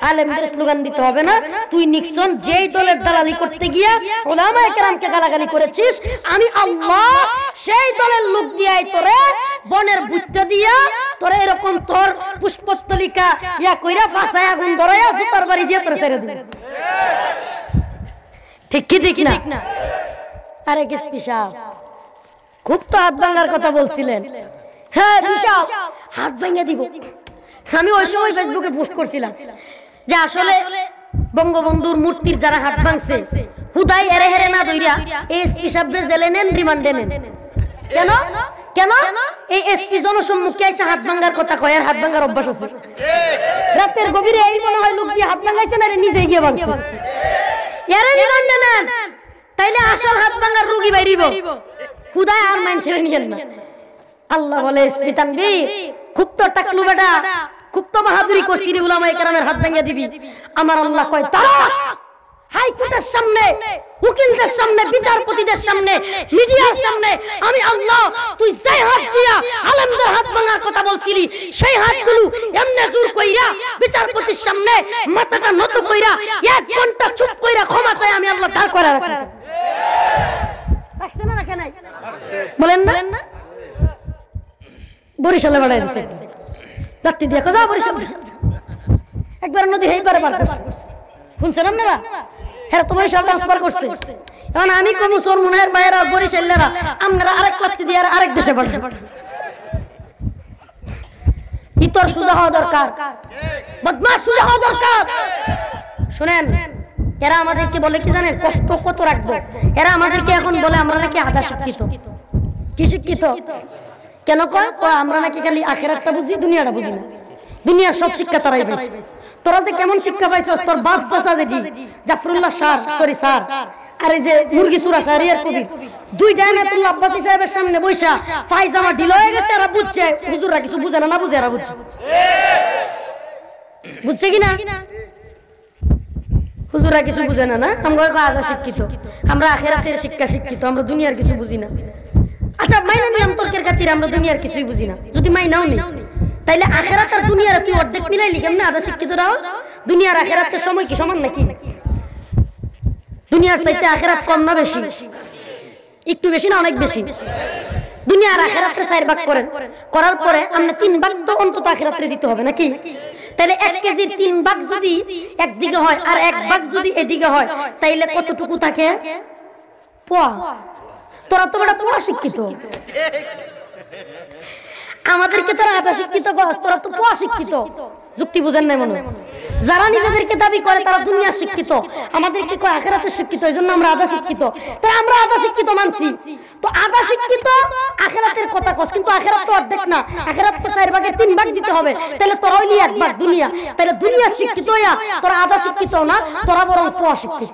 আলেমদের স্লোগান দিতে হবে না। তুই নিক্সন যেই দলের দালালি করতে গিয়া উলামায়ে কেরামকে গালাগালি করেছিস, আমি আল্লাহ সেই দলের লোক দিয়াই তোরে বনের বুটটা দিয়া তোরে এরকম তোর পুষ্পস্তলিকা ইয়া কইরা ফাঁসায় আগুন ধরায়া জুতার বাড়ি দিয়ে তোরে ছেড়ে দিবে। ঠিক কি ঠিক না? আরে এসপি সাহেব খুব তো হাত ভাঙার কথা বলছিলেন। হ্যাঁ বিশাল হাত ভেঙে দিব। আমি ওই সময় ফেসবুকে পোস্ট করছিলাম যে আসলে বঙ্গবন্ধুর মূর্তির যারা হাত ভাঙছে হুদাই এরে হেরে না দইরা এসপি সাহেবকে জেলে নেন, রিমান্ডে নেন। কেন কেন? এই এসপি জনসম্মুখে এসে হাত ভাঙার কথা কয়, আর হাত ভাঙার অভ্যাস আছে। রাতের গভীরে এই মনে হয় লোক দিয়ে হাত ভাঙাইছে না, নিজে গিয়ে ভাঙছে। এরে রিমান্ডে নেন, তাইলে আসল হাত ভাঙার রোগী বাইরিব। হুদাই আর মাইন ছেড়ে নিয়েন না। আল্লাহ বলে এসপি তানভীর খুব তো টাকলু বেটা, খুব তো বাহাদুরি করছিস, উলামায়ে কেরামের হাত ভেঙে দিবি। আমার আল্লাহ কয় দাঁড়া, হাইকোর্টের সামনে, উকিলদের সামনে, বিচারপতিদের সামনে, মিডিয়ার সামনে আমি আল্লাহ তুই যেই হাত দিয়া আলেমদের হাত ভাঙার কথা বলছিলি সেই হাতগুলো এমনে জোর কইরা বিচারপতির সামনে মাথাটা নত কইরা 1 ঘন্টা চুপ কইরা ক্ষমা চাই আমি আল্লাহ দাঁড় করা রাখি। রাখছে না রাখে নাই? বলেন না? বরিশালে বাড়াই দিছে রাত্রি দিয়ে কোথাও বরিশাল একবার নদী হেই পারে পার করছে, শুনছেন আপনারা? হ্যাঁ, তো বরিশাল ট্রান্সফার করছে। এখন আমি কমু সোর মুনায়ের ভাইয়েরা বরিশালেরা আপনারা আরেক রাত্রি দিয়ে আরেক দেশে পাঠান। ইতর সুজা হওয়া দরকার, বদমাশ সুজা হওয়া দরকার। শুনেন, এরা আমাদেরকে বলে কি জানেন, কষ্ট কত রাখবো। এরা আমাদেরকে এখন বলে আমরা নাকি আধা শিক্ষিত। কি শিক্ষিত? কেন কয় আমরা নাকি খালি আখিরাতটা বুঝি, দুনিয়াটা বুঝি না। দুনিয়ার সব শিক্ষা তারাই পাইছে। তোরা যে কেমন শিক্ষা পাইছস, তোর বাপ চাচা যেটি জাফরুল্লাহ স্যার, সরি স্যার, আর এই যে মুরগি সুরা শাহরিয়ার কবি, দুই ডায়নাতুল্লাহ আব্বাসী সাহেবের সামনে বইসা ফাইজামা ঢিল হয়ে গেছে, এরা বুঝছে। হুজুররা কিছু বুঝে না, বুঝে এরা বুঝছে। বুঝছে কিনা? হুজুররা কিছু বুঝে না, না আমরা আধা শিক্ষিত, আমরা আখিরাতের শিক্ষা শিক্ষিত, আমরা দুনিয়ার কিছু বুঝি না। আচ্ছা মাইনা নিলাম তর্কের খাতিরে আমরা দুনিয়ার কিছুই বুঝি না, যদি মাইনাও নি তাইলে আখিরাত আর দুনিয়ার তুই অর্ধেক মিলাইলি কেমনে? আধা শিক্ষিত রাও। দুনিয়ার আখিরাতের সময় কি সমান নাকি? দুনিয়ার চাইতে আখিরাত কম না বেশি? একটু বেশি না অনেক বেশি? দুনিয়ার আখিরাতে 4 ভাগ করেন, করার পরে আমরা 3 ভাগ তো অন্তত আখিরাতে দিতে হবে নাকি? তাইলে 1 কেজির 3 ভাগ যদি একদিকে হয় আর 1 ভাগ যদি এদিকে হয় তাইলে কতটুকু থাকে? পোয়া। তোরা তো বড় পোয়া শিক্ষিত, আমাদেরকে তারা আধা শিক্ষিত গস, তোরা তো পোয়া শিক্ষিত। যুক্তি বুঝেন নাই মনে? যারা নিজেদেরকে দাবি করে তারা দুনিয়া শিক্ষিত, আমাদেরকে কয় আখিরাতে শিক্ষিত, এইজন্য আমরা আধা শিক্ষিত। তাই আমরা আধা শিক্ষিত মানছি। তো আধা শিক্ষিত আখিরাতের কথা কস, কিন্তু আখিরাত তো অর্ধেক না, আখিরাত তো 4 ভাগের 3 ভাগ দিতে হবে। তাহলে তোরা হইলি 1 ভাগ দুনিয়া, তাহলে দুনিয়া শিক্ষিত হইয়া তোরা আধা শিক্ষিত না, তোরা বরং পোয়া শিক্ষিত।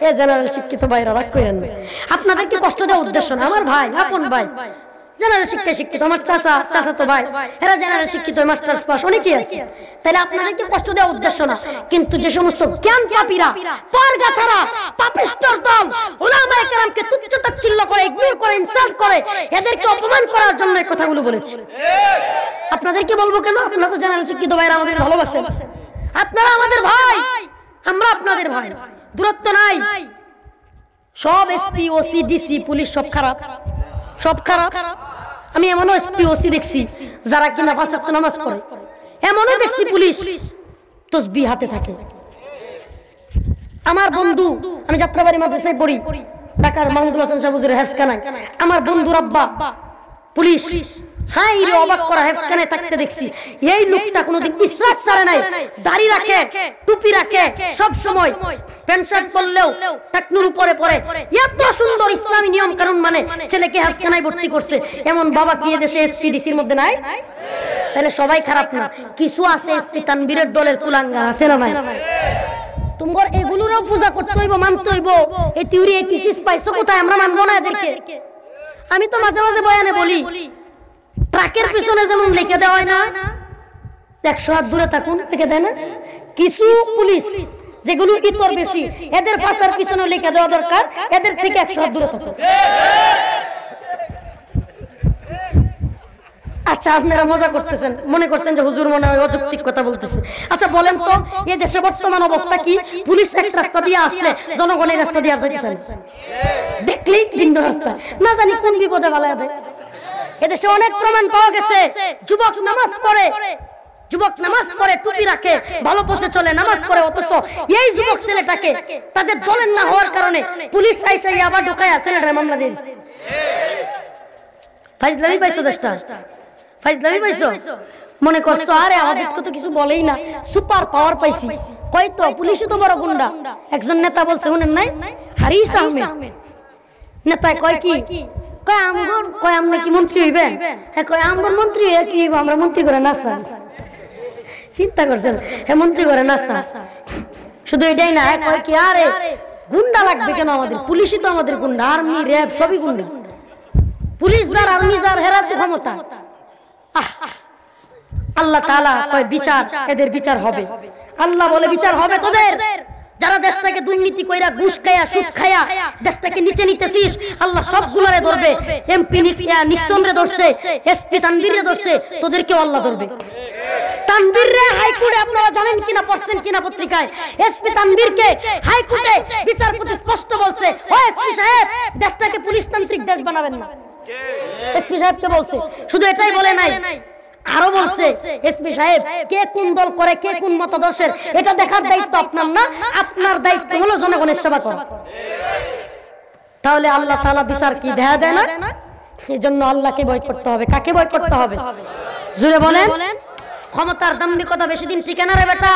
এই জেনারেল শিক্ষিত ভাইরা রাগ করেন না, আপনাদেরকে কষ্ট দেওয়ার উদ্দেশ্য না, আমার ভাই, আপন ভাই। জেনারেল শিক্ষায় শিক্ষিত, আমার চাচা তো ভাই, এরা জেনারেল শিক্ষিত, মাস্টার্স পাস অনেকেই আছে। তাহলে আপনাদেরকে কষ্ট দেওয়ার উদ্দেশ্য না, কিন্তু যে সমস্ত জ্ঞান পাপীরা, পরগাছারা, পাপিষ্ঠর দল উলামায়ে কেরামকে তুচ্ছ তাচ্ছিল্য করে, ইগনোর করে, ইনসাল্ট করে, এদেরকে অপমান করার জন্য এই কথাগুলো বলেছে। আপনাদেরকে বলবো কেন? আপনারা তো জেনারেল শিক্ষিত ভাইরা আমাদের ভালোবাসেন, আপনারা আমাদের ভাই, আমরা আপনাদের ভাই, দূরত্ব নাই। সব এসপি, ওসি, ডিসি, পুলিশ সব খারাপ, সব খারাপ। আমি এমনও এসপি, ওসি দেখছি যারা কিনা 5 ওয়াক্ত নামাজ পড়ে, এমনও দেখছি পুলিশ তসবিহ হাতে থাকে। আমার বন্ধু, আমি যাত্রাবাড়ি মাদ্রাসায় পড়ি, ঢাকার মাহমুদুল হাসান সাহেব হুজুরের হেফজখানায়, আমার বন্ধুর আব্বা পুলিশ। হাই রে, অবাক করা, হেফজখানায় থাকতে দেখছি এই লোকটা কোনোদিন ইসরাফ করে নাই, দাড়ি রাখে, টুপি রাখে, সব সময় প্যান্ট শার্ট পরলেও টাকনুর উপরে পরে, এত সুন্দর ইসলামী নিয়ম কানুন মানে ছেলেকে হেফজখানায় ভর্তি করছে। এমন বাবা কি দেশে এসপিডিসির মধ্যে নাই? তাহলে সবাই খারাপ না, কিছু আছে এসপি তানবীরের দলের কুলাঙ্গার আছে না নাই? তোমার এগুলোরও পূজা করতে হইব, মানতে হইব। এই থিওরি, এই থিসিস পাইছো কোথায়? আমরা মানবো না এদেরকে। আমি তো মাঝে মাঝে বয়ানে বলি, ট্রাকের পিছনে যেমন লিখে দেওয়া হয় না 100 হাত দূরে থাকুন, লিখে দেয় না? কিছু পুলিশ যেগুলো ইতর বেশি, এদের পাশার পিছনে লিখে দেওয়া দরকার, এদের থেকে 100 হাত দূরে থাকুন। আচ্ছা, আপনারা মজা করতেছেন, মনে করছেন যে হুজুর মনে হয় অযৌক্তিক কথা বলতেছে। আচ্ছা বলেন তো, এই দেশে বর্তমান অবস্থা কি? পুলিশ এক রাস্তা দিয়ে আসলে জনগণের রাস্তা দিয়ে আর যাইতেছেন, দেখলেই ভিন্ন রাস্তা, না জানি কোন বিপদে বালায় দেয়। এদেশে অনেক প্রমাণ পাওয়া গেছে, যুবক নামাজ পড়ে, যুবক নামাজ পড়ে, টুপি রাখে, ভালো পথে চলে, নামাজ পড়ে, অথচ এই যুবক ছেলেটাকে তাদের দলের না হওয়ার কারণে পুলিশ আইসা আবার ঢুকায় ছেলেটার মামলা দিয়েছে। ফাইজলামি পাইছো দেশটা, ফাইজলামি পাইছো। মনে করছো আরে আমাদেরকে তো কিছু বলেই না, সুপার পাওয়ার পাইছি। কয়তো পুলিশই তো বড় গুন্ডা। একজন নেতা বলছে, শুনেন নাই, হারিস আহমেদ নেতা কয় কি, কয় আমগর, কয় আমনে কি মন্ত্রী হইবেন? হ্যাঁ, কয় আমগর মন্ত্রী হইয়া কি হইব? আমরা মন্ত্রী করে নাচা। চিন্তা করছেন, হ্যাঁ মন্ত্রী করে নাচা। শুধু এটাই না, কয় কি আরে গুন্ডা লাগবে কেন আমাদের? পুলিশই তো আমাদের গুন্ডা, আর্মি, র্যাব সবই গুন্ডা। পুলিশ যার, আর্মি যার, হেরাতে ক্ষমতা। আল্লাহ তাআলা কয় বিচার, এদের বিচার হবে। আল্লাহ বলে বিচার হবে তোদের। যারা দেশটাকে দুর্নীতি কইরা, ঘুষ খায়া, সুদ খায়া দেশটাকে নিচে নিতেছিস, আল্লাহ সবগুলারে ধরবে। এমপি নিক্সন রে ধরছে, এসপি তানভীর রে ধরছে, তোদেরকেও আল্লাহ ধরবে। তানভীর রে হাইকোর্টে, আপনারা জানেন কিনা, পড়ছেন কিনা পত্রিকায়, এসপি তানভীরকে হাইকোর্টে বিচারপতি স্পষ্ট বলছে, ও এসপি সাহেব, দেশটাকে পুলিশতান্ত্রিক দেশ বানাবেন না। এসপি সাহেবকে বলছে, শুধু এটাই বলে নাই, আরো বলছে, এসপি সাহেব কে কোন দল করে, কে কোন মতাদর্শের, এটা দেখার দায়িত্ব আপনার না, আপনার দায়িত্ব হলো জনগণের সেবা করা। তাহলে আল্লাহ তাআলা বিচার কি দেখা দেয় না? এই জন্য আল্লাহকে ভয় করতে হবে। কাকে ভয় করতে হবে? জোরে বলেন। ক্ষমতার দাম্ভিকতা বেশি দিন টিকে না রে বেটা।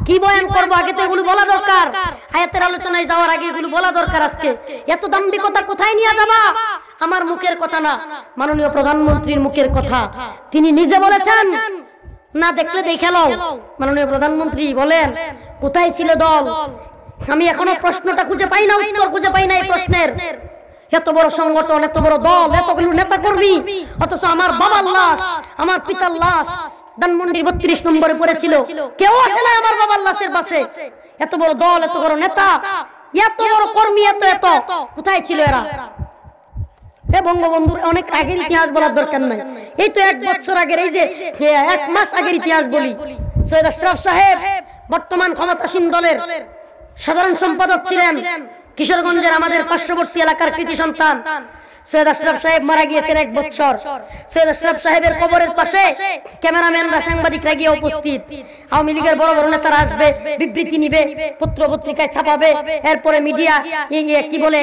কি বয়ান করবো, আগে তো এগুলো বলা দরকার। আয়াতের আলোচনায় যাওয়ার আগে এগুলো বলা দরকার। আজকে এত দাম্ভিকতা কোথায় নিয়ে যাবা? আমার মুখের কথা না, মাননীয় প্রধানমন্ত্রীর মুখের কথা। তিনি নিজে বলেছেন, না দেখলে দেখে লও। মাননীয় প্রধানমন্ত্রী বলেন, কোথায় ছিল দল? আমি এখনো প্রশ্নটা খুঁজে পাই না, উত্তর খুঁজে পাই না এই প্রশ্নের। এত বড় সংগঠন, এত বড় দল, এতগুলো নেতা কর্মী, অথচ আমার বাবার লাশ, আমার পিতার লাশ ধানমন্ডির 32 নম্বরে পড়েছিল, কেউ আসে না আমার বাবার লাশের পাশে। এত বড় দল, এত বড় নেতা, এত বড় কর্মী, এত এত কোথায় ছিল এরা? বঙ্গবন্ধুর অনেক আগের ইতিহাস বলার দরকার নাই, এই তো 1 বছর আগের, এই যে 1 মাস আগের ইতিহাস বলি। সৈয়দ আশরাফ সাহেব বর্তমান ক্ষমতাসীন দলের সাধারণ সম্পাদক ছিলেন, কিশোরগঞ্জের আমাদের পার্শ্ববর্তী এলাকার কৃতি সন্তান। সৈয়দ আশরাফ সাহেব মারা গিয়েছেন 1 বছর। সৈয়দ আশরাফ সাহেবের কবরের পাশে ক্যামেরাম্যানরা, সাংবাদিকরা গিয়ে উপস্থিত। আওয়ামী লীগের বড় বড় নেতারা আসবে, বিবৃতি নিবে, পত্র পত্রিকায় ছাপাবে, এরপরে মিডিয়া কি বলে,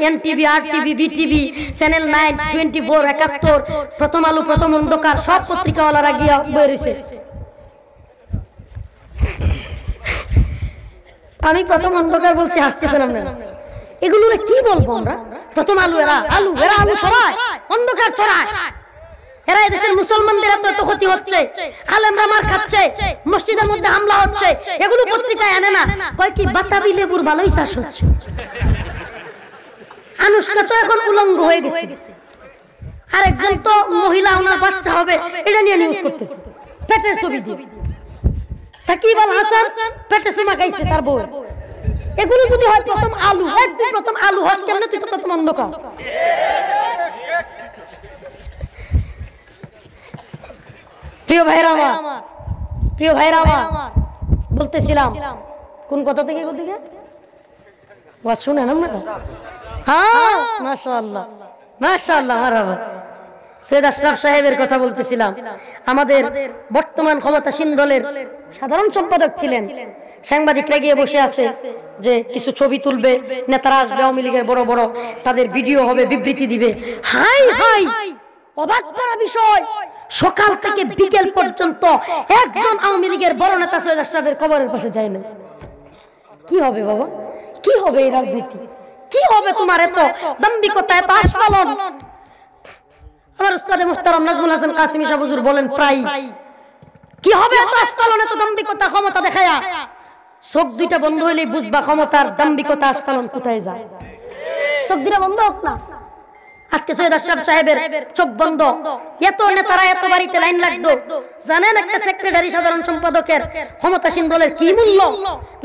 এনটিভি, আরটিভি, বিটিভি, চ্যানেল 9, 24, 71, প্রথম আলো, প্রথম অন্ধকার, সব পত্রিকাওয়ালারা গিয়ে বয়ে রয়েছে। আমি প্রথম অন্ধকার বলছি, হাসতেছিলাম না। এগুলো কি বলবো আমরা? প্রথম আলু, এরা আলু ছড়ায়, অন্ধকার ছড়ায়। এরা এদেশের মুসলমানদের এত এত ক্ষতি হচ্ছে, আলেমরা মার খাচ্ছে, মসজিদের মধ্যে হামলা হচ্ছে, এগুলো পত্রিকায় আনে না। কয় কি বাতাবি লেবুর ভালোই চাষ হচ্ছে। আনুষ্কা তো এখন উলঙ্গ হয়ে গেছে। আরেকজন তো মহিলা ওনার বাচ্চা হবে এটা নিয়ে নিউজ করতেছে, পেটের ছবি দিয়ে। সাকিব আল হাসান পেটে চুমা খাইছে তার বউ। এগুলো যদি হয় প্রথম আলু, তুই প্রথম আলু হস কেমনে? তুই তো প্রথম অন্ধকার। প্রিয় ভাইরা আমার, প্রিয় ভাইরা আমার, বলতেছিলাম কোন কথা থেকে কোথেকে ওয়াজ শুনেন আপনারা? হ্যাঁ মাশাআল্লাহ মাশাআল্লাহ মারহাবা। সৈয়দ আশরাফ সাহেবের কথা বলতেছিলাম। আমাদের বর্তমান ক্ষমতাসীন দলের সাধারণ সম্পাদক ছিলেন। সাংবাদিকরা গিয়ে বসে আছে যে কিছু ছবি তুলবে, নেতারা আসবে আওয়ামী লীগের বড় বড়, তাদের ভিডিও হবে, বিবৃতি দিবে। হাই হাই, অবাক করা বিষয়, সকাল থেকে বিকেল পর্যন্ত একজন আওয়ামী লীগের বড় নেতা সৈয়দ আশরাফের কবরের পাশে যায় না। কি হবে বাবা, কি হবে এই রাজনীতি? কি হবে তোমার এত দাম্ভিকতা, এত আস্ফালন? আমার উস্তাদে মুহতারাম নাজমুল হাসান কাসেমী সাহেব হুজুর বলেন প্রায়, কি হবে এত আস্ফালন, এত দাম্ভিকতা, ক্ষমতা দেখায়া? চোখ দুইটা বন্ধ হইলেই বুঝবা ক্ষমতার দাম্ভিকতা আস্ফালন কোথায় যায়। চোখ দুইটা বন্ধ হোক না। আজকে সৈয়দ আশরাফ সাহেবের চোখ বন্ধ, এত নেতারা এত বাড়িতে লাইন লাগতো। জানেন একটা সেক্রেটারি সাধারণ সম্পাদকের ক্ষমতাসীন দলের কি মূল্য?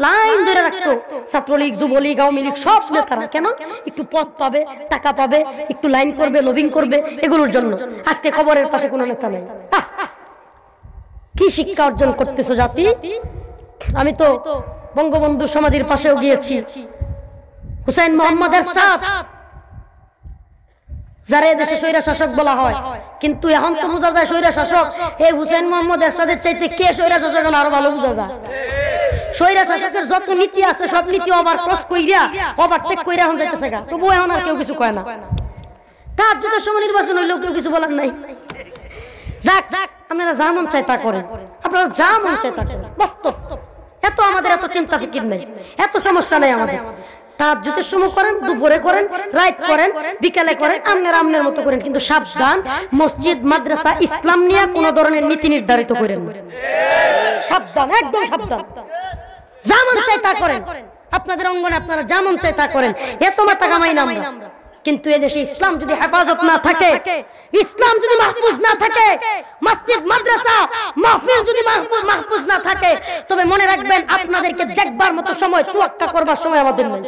লাইন ধরে রাখতো ছাত্রলীগ, যুবলীগ, আওয়ামী লীগ সব নেতারা। কেন? একটু পদ পাবে, টাকা পাবে, একটু লাইন করবে, লবিং করবে, এগুলোর জন্য। আজকে কবরের পাশে কোনো নেতা নেই। কি শিক্ষা অর্জন করতেছো জাতি? আমি তো বঙ্গবন্ধু সমাধির পাশেও গিয়েছি। হুসাইন মোহাম্মদ এরশাদ, যারা দেশে স্বৈরা শাসক বলা হয়, কিন্তু এখন তো বোঝা যায় স্বৈরা শাসক এই হুসাইন মোহাম্মদ এরশাদের চাইতে কে স্বৈরা শাসক আরো ভালো বোঝা যায়। স্বৈরা শাসকের যত নীতি আছে সব নীতি ওভার ক্রস কইরা, ওভারটেক কইরা এখন যাইতেছে গা, তবু এখন আর কেউ কিছু কয় না। তার যদি সময় নির্বাচন হইলেও কেউ কিছু বলার নাই। যাক যাক, আপনারা যা মন চায় তা করেন, আপনারা যা মন চায় তা করেন। বাস্তব এত আমাদের এত চিন্তা ফিকির নেই, এত সমস্যা নেই আমাদের। তাহাজ্জুদের সময় করেন, দুপুরে করেন, রাত করেন, বিকালে করেন, আপনারা আপনার মতো করেন, কিন্তু সাবধান, মসজিদ মাদ্রাসা ইসলাম নিয়ে কোন ধরনের নীতি নির্ধারিত করেন। সাবধান, একদম সাবধান। যা মন চায় তা করেন, আপনাদের অঙ্গনে আপনারা যা মন চায় তা করেন, এত মাথা কামাই না আমরা। কিন্তু এদেশে ইসলাম যদি হেফাজত না থাকে, ইসলাম যদি মাহফুজ না থাকে, মসজিদ মাদ্রাসা মাহফিল যদি মাহফুজ না থাকে, তবে মনে রাখবেন আপনাদেরকে দেখবার মতো সময়, তোয়াক্কা করবার সময় আমাদের নেই।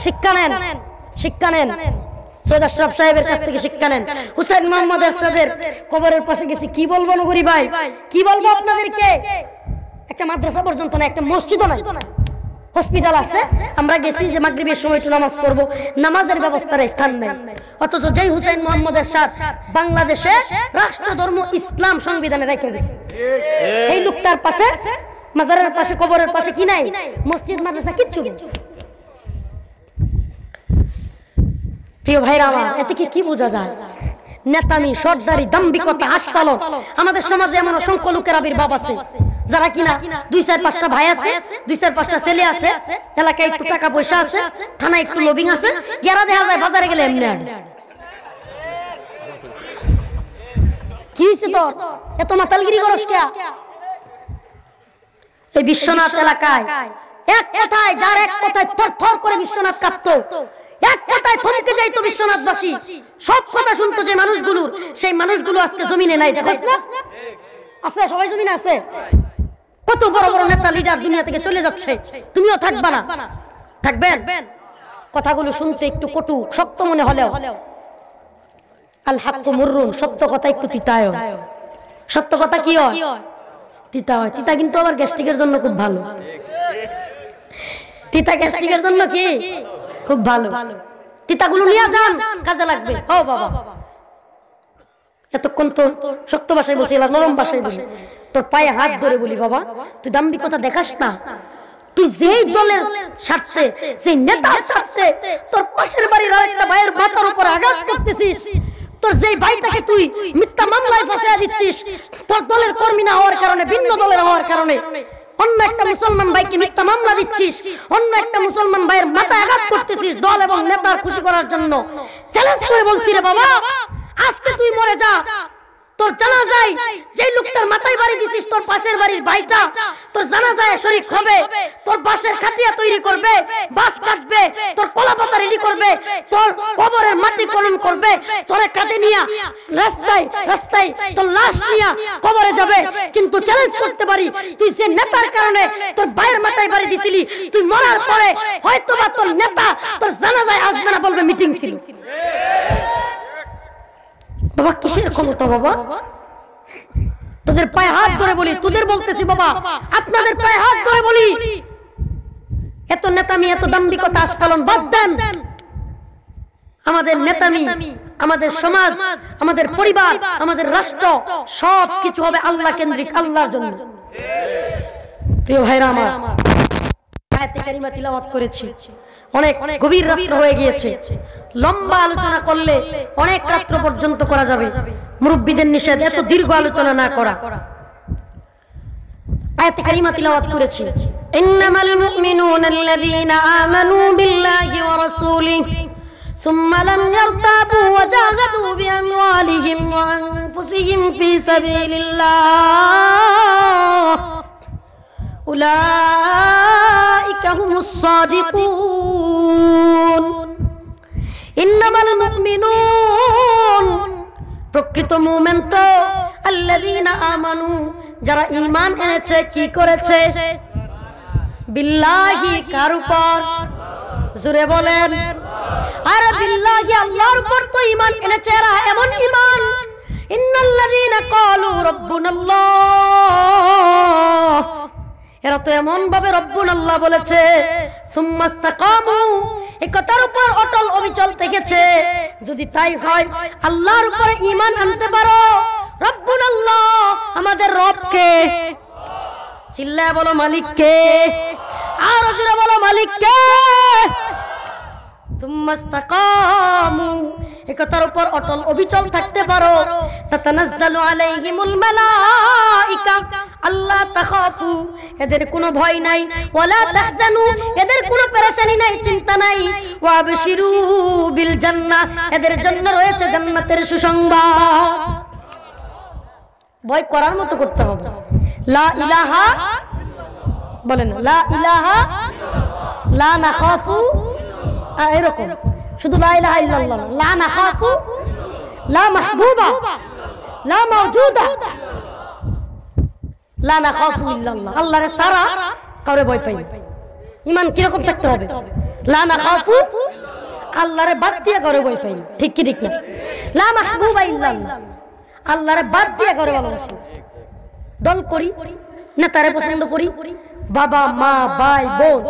শিক্ষা নেন, শিক্ষা নেন, সৈয়দ আশরাফ সাহেবের কাছ থেকে শিক্ষা নেন। হুসাইন মোহাম্মদ এরশাদের কবরের পাশে গেছি, কি বলবো নগরী ভাই, কি বলবো আপনাদেরকে? একটা মাদ্রাসা পর্যন্ত না, একটা মসজিদও নাই, হসপিটাল আছে। আমরা গেছি যে মাগরিবের সময় একটু নামাজ পড়বো, নামাজের ব্যবস্থার স্থান নেই। অথচ যেই হুসাইন মোহাম্মদ এরশাদ বাংলাদেশে রাষ্ট্র ধর্ম ইসলাম সংবিধানে রেখে দিয়েছে, এই লোকটার পাশে, মাজারের পাশে, কবরের পাশে কি নাই? মসজিদ মাদ্রাসা কিচ্ছু নেই। প্রিয় ভাইরা আমার, এতে কি বোঝা যায়? নেতামি, সর্দারি, দাম্ভিকতা, আস্ফালন। আমাদের সমাজে এমন অসংখ্য লোকের আবির্ভাব আছে যারা কিনা 2-4-5টা ভাই আছে, 2-4-5টা ছেলে আছে, এলাকায় একটু টাকা পয়সা আছে, থানায় একটু লবিং আছে, গেরা দেখা যায় বাজারে গেলে এমনি। কি হয়েছে তোর? এত মাতালগিরি করস কে? এই বিশ্বনাথ এলাকায় এক কথায়, যার এক কথায় থরথর করে বিশ্বনাথ কাঁপতো, এক কথায় থমকে যাইতো বিশ্বনাথবাসী, সব কথা শুনতো যে মানুষগুলো, সেই মানুষগুলো আজকে জমিনে নাই। দেখোস না? আছে, সবাই জমিনে আছে। কত বড় বড় নেতা লিডার দুনিয়া থেকে চলে যাচ্ছে, তুমিও থাকবা না? থাকবেন? কথাগুলো শুনতে একটু কটু, শক্ত মনে হলেও আল হাক্কু মুররুন, সত্য কথা একটু তিতা হয়। সত্য কথা কি হয়? তিতা হয়। তিতা কিন্তু আবার গ্যাস্ট্রিকের জন্য খুব ভালো। তিতা গ্যাস্ট্রিকের জন্য কি খুব ভালো। তিতাগুলো নিয়ে যান, কাজে লাগবে। ও বাবা, এতক্ষণ তো শক্ত ভাষায় বলছি, নরম ভাষায় বলি। তোর পায়ে হাত ধরে বলি, বাবা তুই দাম্ভিকতা দেখাস না। তুই যেই দলের স্বার্থে, সেই নেতার স্বার্থে তোর পাশের বাড়ির আরেকটা ভাইয়ের মাথার উপর আঘাত করতেছিস, তোর যেই ভাইটাকে তুই মিথ্যা মামলায় ফাঁসাইয়া দিচ্ছিস, তোর দলের কর্মী না হওয়ার কারণে, ভিন্ন দলের হওয়ার কারণে অন্য একটা মুসলমান ভাইকে মিথ্যা মামলা দিচ্ছিস, অন্য একটা মুসলমান ভাইয়ের মাথায় আঘাত করতেছিস দল এবং নেতার খুশি করার জন্য। চ্যালেঞ্জ করে বলছি রে বাবা, আজকে তুই মরে যা, তোর জানাজায় যেই লোকটার মাথায় বাড়ি দিছিস তোর পাশের বাড়ির ভাইটা তোর জানাজায় শরীক হবে, তোর বাঁশের খাটিয়া তৈরি করবে, বাঁশ কাটবে, তোর কলাপাতা রেডি করবে, তোর কবরের মাটি খনন করবে, তোরে কাঁধে নিয়ে রাস্তায় রাস্তায় তোর লাশ নিয়ে কবরে যাবে। কিন্তু চ্যালেঞ্জ করতে পারি, তুই যে নেতার কারণে তোর ভাইয়ের মাথায় বাড়ি দিছিলি, তুই মরার পরে হয়তোবা তোর নেতা তোর জানাজায় আসবে না, বলবে মিটিং ছিল। বাবা কিসের ক্ষমতা বাবা? তোদের পায়ে হাত ধরে বলি, তোদের বলতেছি বাবা, আপনাদের পায়ে হাত ধরে বলি, এত নেতামি এত দাম্ভিকতা আস্ফালন বাদ দেন। আমাদের নেতামি, আমাদের সমাজ, আমাদের পরিবার, আমাদের রাষ্ট্র সব কিছু হবে আল্লাহ কেন্দ্রিক, আল্লাহর জন্য। প্রিয় ভাইরা আমার, আয়াতে কারিমা তিলাওয়াত করেছি, অনেক গভীর রাত্র হয়ে গিয়েছে। লম্বা আলোচনা করলে অনেক রাত্র পর্যন্ত করা যাবে, মুরব্বিদের নিষেধ এত দীর্ঘ আলোচনা না করা। আয়াতে কারিমা তিলাওয়াত করেছি, ইন্নামাল মুমিনুনা আল্লাযীনা আমানু বিল্লাহি ওয়া রাসূলিহি সুম্মা লাম ইয়ারতাবু ওয়া জাহাদু বিআমওয়ালিহিম ওয়া আনফুসিহিম ফী সাবিলিল্লাহ উলাইকা হুমুস সাদিকুন। ইন্নামাল মুমিনুন, প্রকৃত মুমিন তো আল্লাযীনা আমানু, যারা ঈমান এনেছে। কি করেছে? বিল্লাহি, কার উপর? জোরে বলেন। আরে বিল্লাহি, আল্লাহর উপর তো ঈমান এনেছে। এরা এমন ঈমান, ইন্নাল্লাযীনা ক্বালু রাব্বুনাল্লাহ, এরা তো এমন ভাবে রব্বুনাল্লাহ বলেছে, সুম্মাস্তাকামু, এই কথার উপর অটল অবিচল থেকেছে। যদি তাই হয়, আল্লাহর উপরে ঈমান আনতে পারো। রব্বুনাল্লাহ, আমাদের রব কে? চিল্লায় বলো মালিক কে? আর জোরে বলো মালিক কে? সুম্মাস্তাকামু, এই কথার উপর অটল অবিচল থাকতে পারো। তাতানাজ্জালু আলাইহিমুল মালাইকা আল্লা তাখাফু, এদের কোনো ভয় নাই, ওয়ালা তাহজানু, এদের কোনো পেরেশানি নাই, চিন্তা নাই, ওয়া আবশিরু বিল জান্নাহ, এদের জন্য রয়েছে জান্নাতের সুসংবাদ। ভয় করার মতো করতে হবে। লা ইলাহা, বলেন লা ইলাহা, লা নাখাফু, এরকম শুধু লা ইলাহা ইল্লাল্লাহ, লা নাখাফু, লা মাহবুবা, লা মাওজুদা, লা নাখাফু ইল্লাল্লাহ, আল্লাহর সারা কাউরে ভয় পাই। ঈমান কি রকম থাকতে হবে? লা নাখাফু, আল্লাহরে বাদ দিয়ে কাউরে ভয় পাই। ঠিক কি ঠিক না? লা মাহবুবা ইল্লাল্লাহ, আল্লাহরে বাদ দিয়ে কাউরে ভালোবাসি। দল করি, নেতারে পছন্দ করি, বাবা মা ভাই বোন,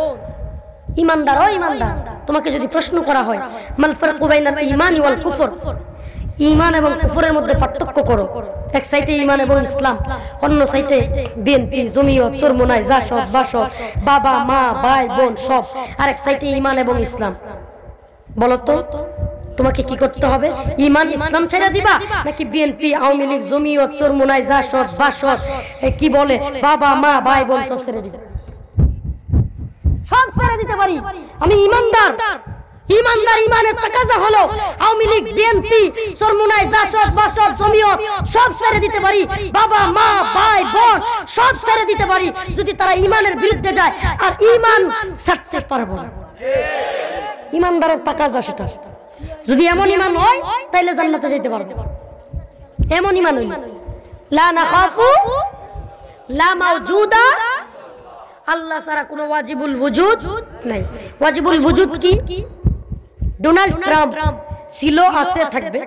ঈমানদার ও ঈমানদার, তোমাকে যদি প্রশ্ন করা হয় মাল ফারকু বাইনাল ঈমানি ওয়াল কুফর, ঈমান এবং কুফরের মধ্যে পার্থক্য করো। এক সাইডে ঈমান এবং ইসলাম, অন্য সাইডে বিএনপি, জমিয়ত, চরমোনাই, জাসদ, বাসদ, বাবা মা ভাই বোন সব, আর এক সাইডে ঈমান এবং ইসলাম। বলো তো তোমাকে কি করতে হবে? ঈমান ইসলাম ছেড়ে দিবা, নাকি বিএনপি, আওয়ামী লীগ, জমিয়ত, চরমোনাই, জাসদ, বাসদ, কি বলে বাবা মা ভাই বোন সব ছেড়ে দিবা? সব ছেড়ে দিতে পারি। আমি ঈমানদার, ঈমানদার ঈমানের তাকাজা হলো আওয়ামী লীগ, বিএনপি, চরমোনাই, জাসদ, বাসদ, জমিয়ত সব ছেড়ে দিতে পারি, বাবা মা ভাই বোন সব ছেড়ে দিতে পারি, যদি তারা ঈমানের বিরুদ্ধে যায়। আর ঈমান ছাড়তে পারবো না। ঈমানদারের তাকাজা সেটা। যদি এমন ঈমান হয় তাহলে জান্নাতে যেতে পারবো। এমন ঈমান হই, লা নাখাফু, লা মাওজুদা, আল্লাহ ছাড়া কোনো ওয়াজিবুল ওজুদ নাই। ওয়াজিবুল ওজুদ কি? ডোনাল্ড ট্রাম্প ছিল, আছে, থাকবে।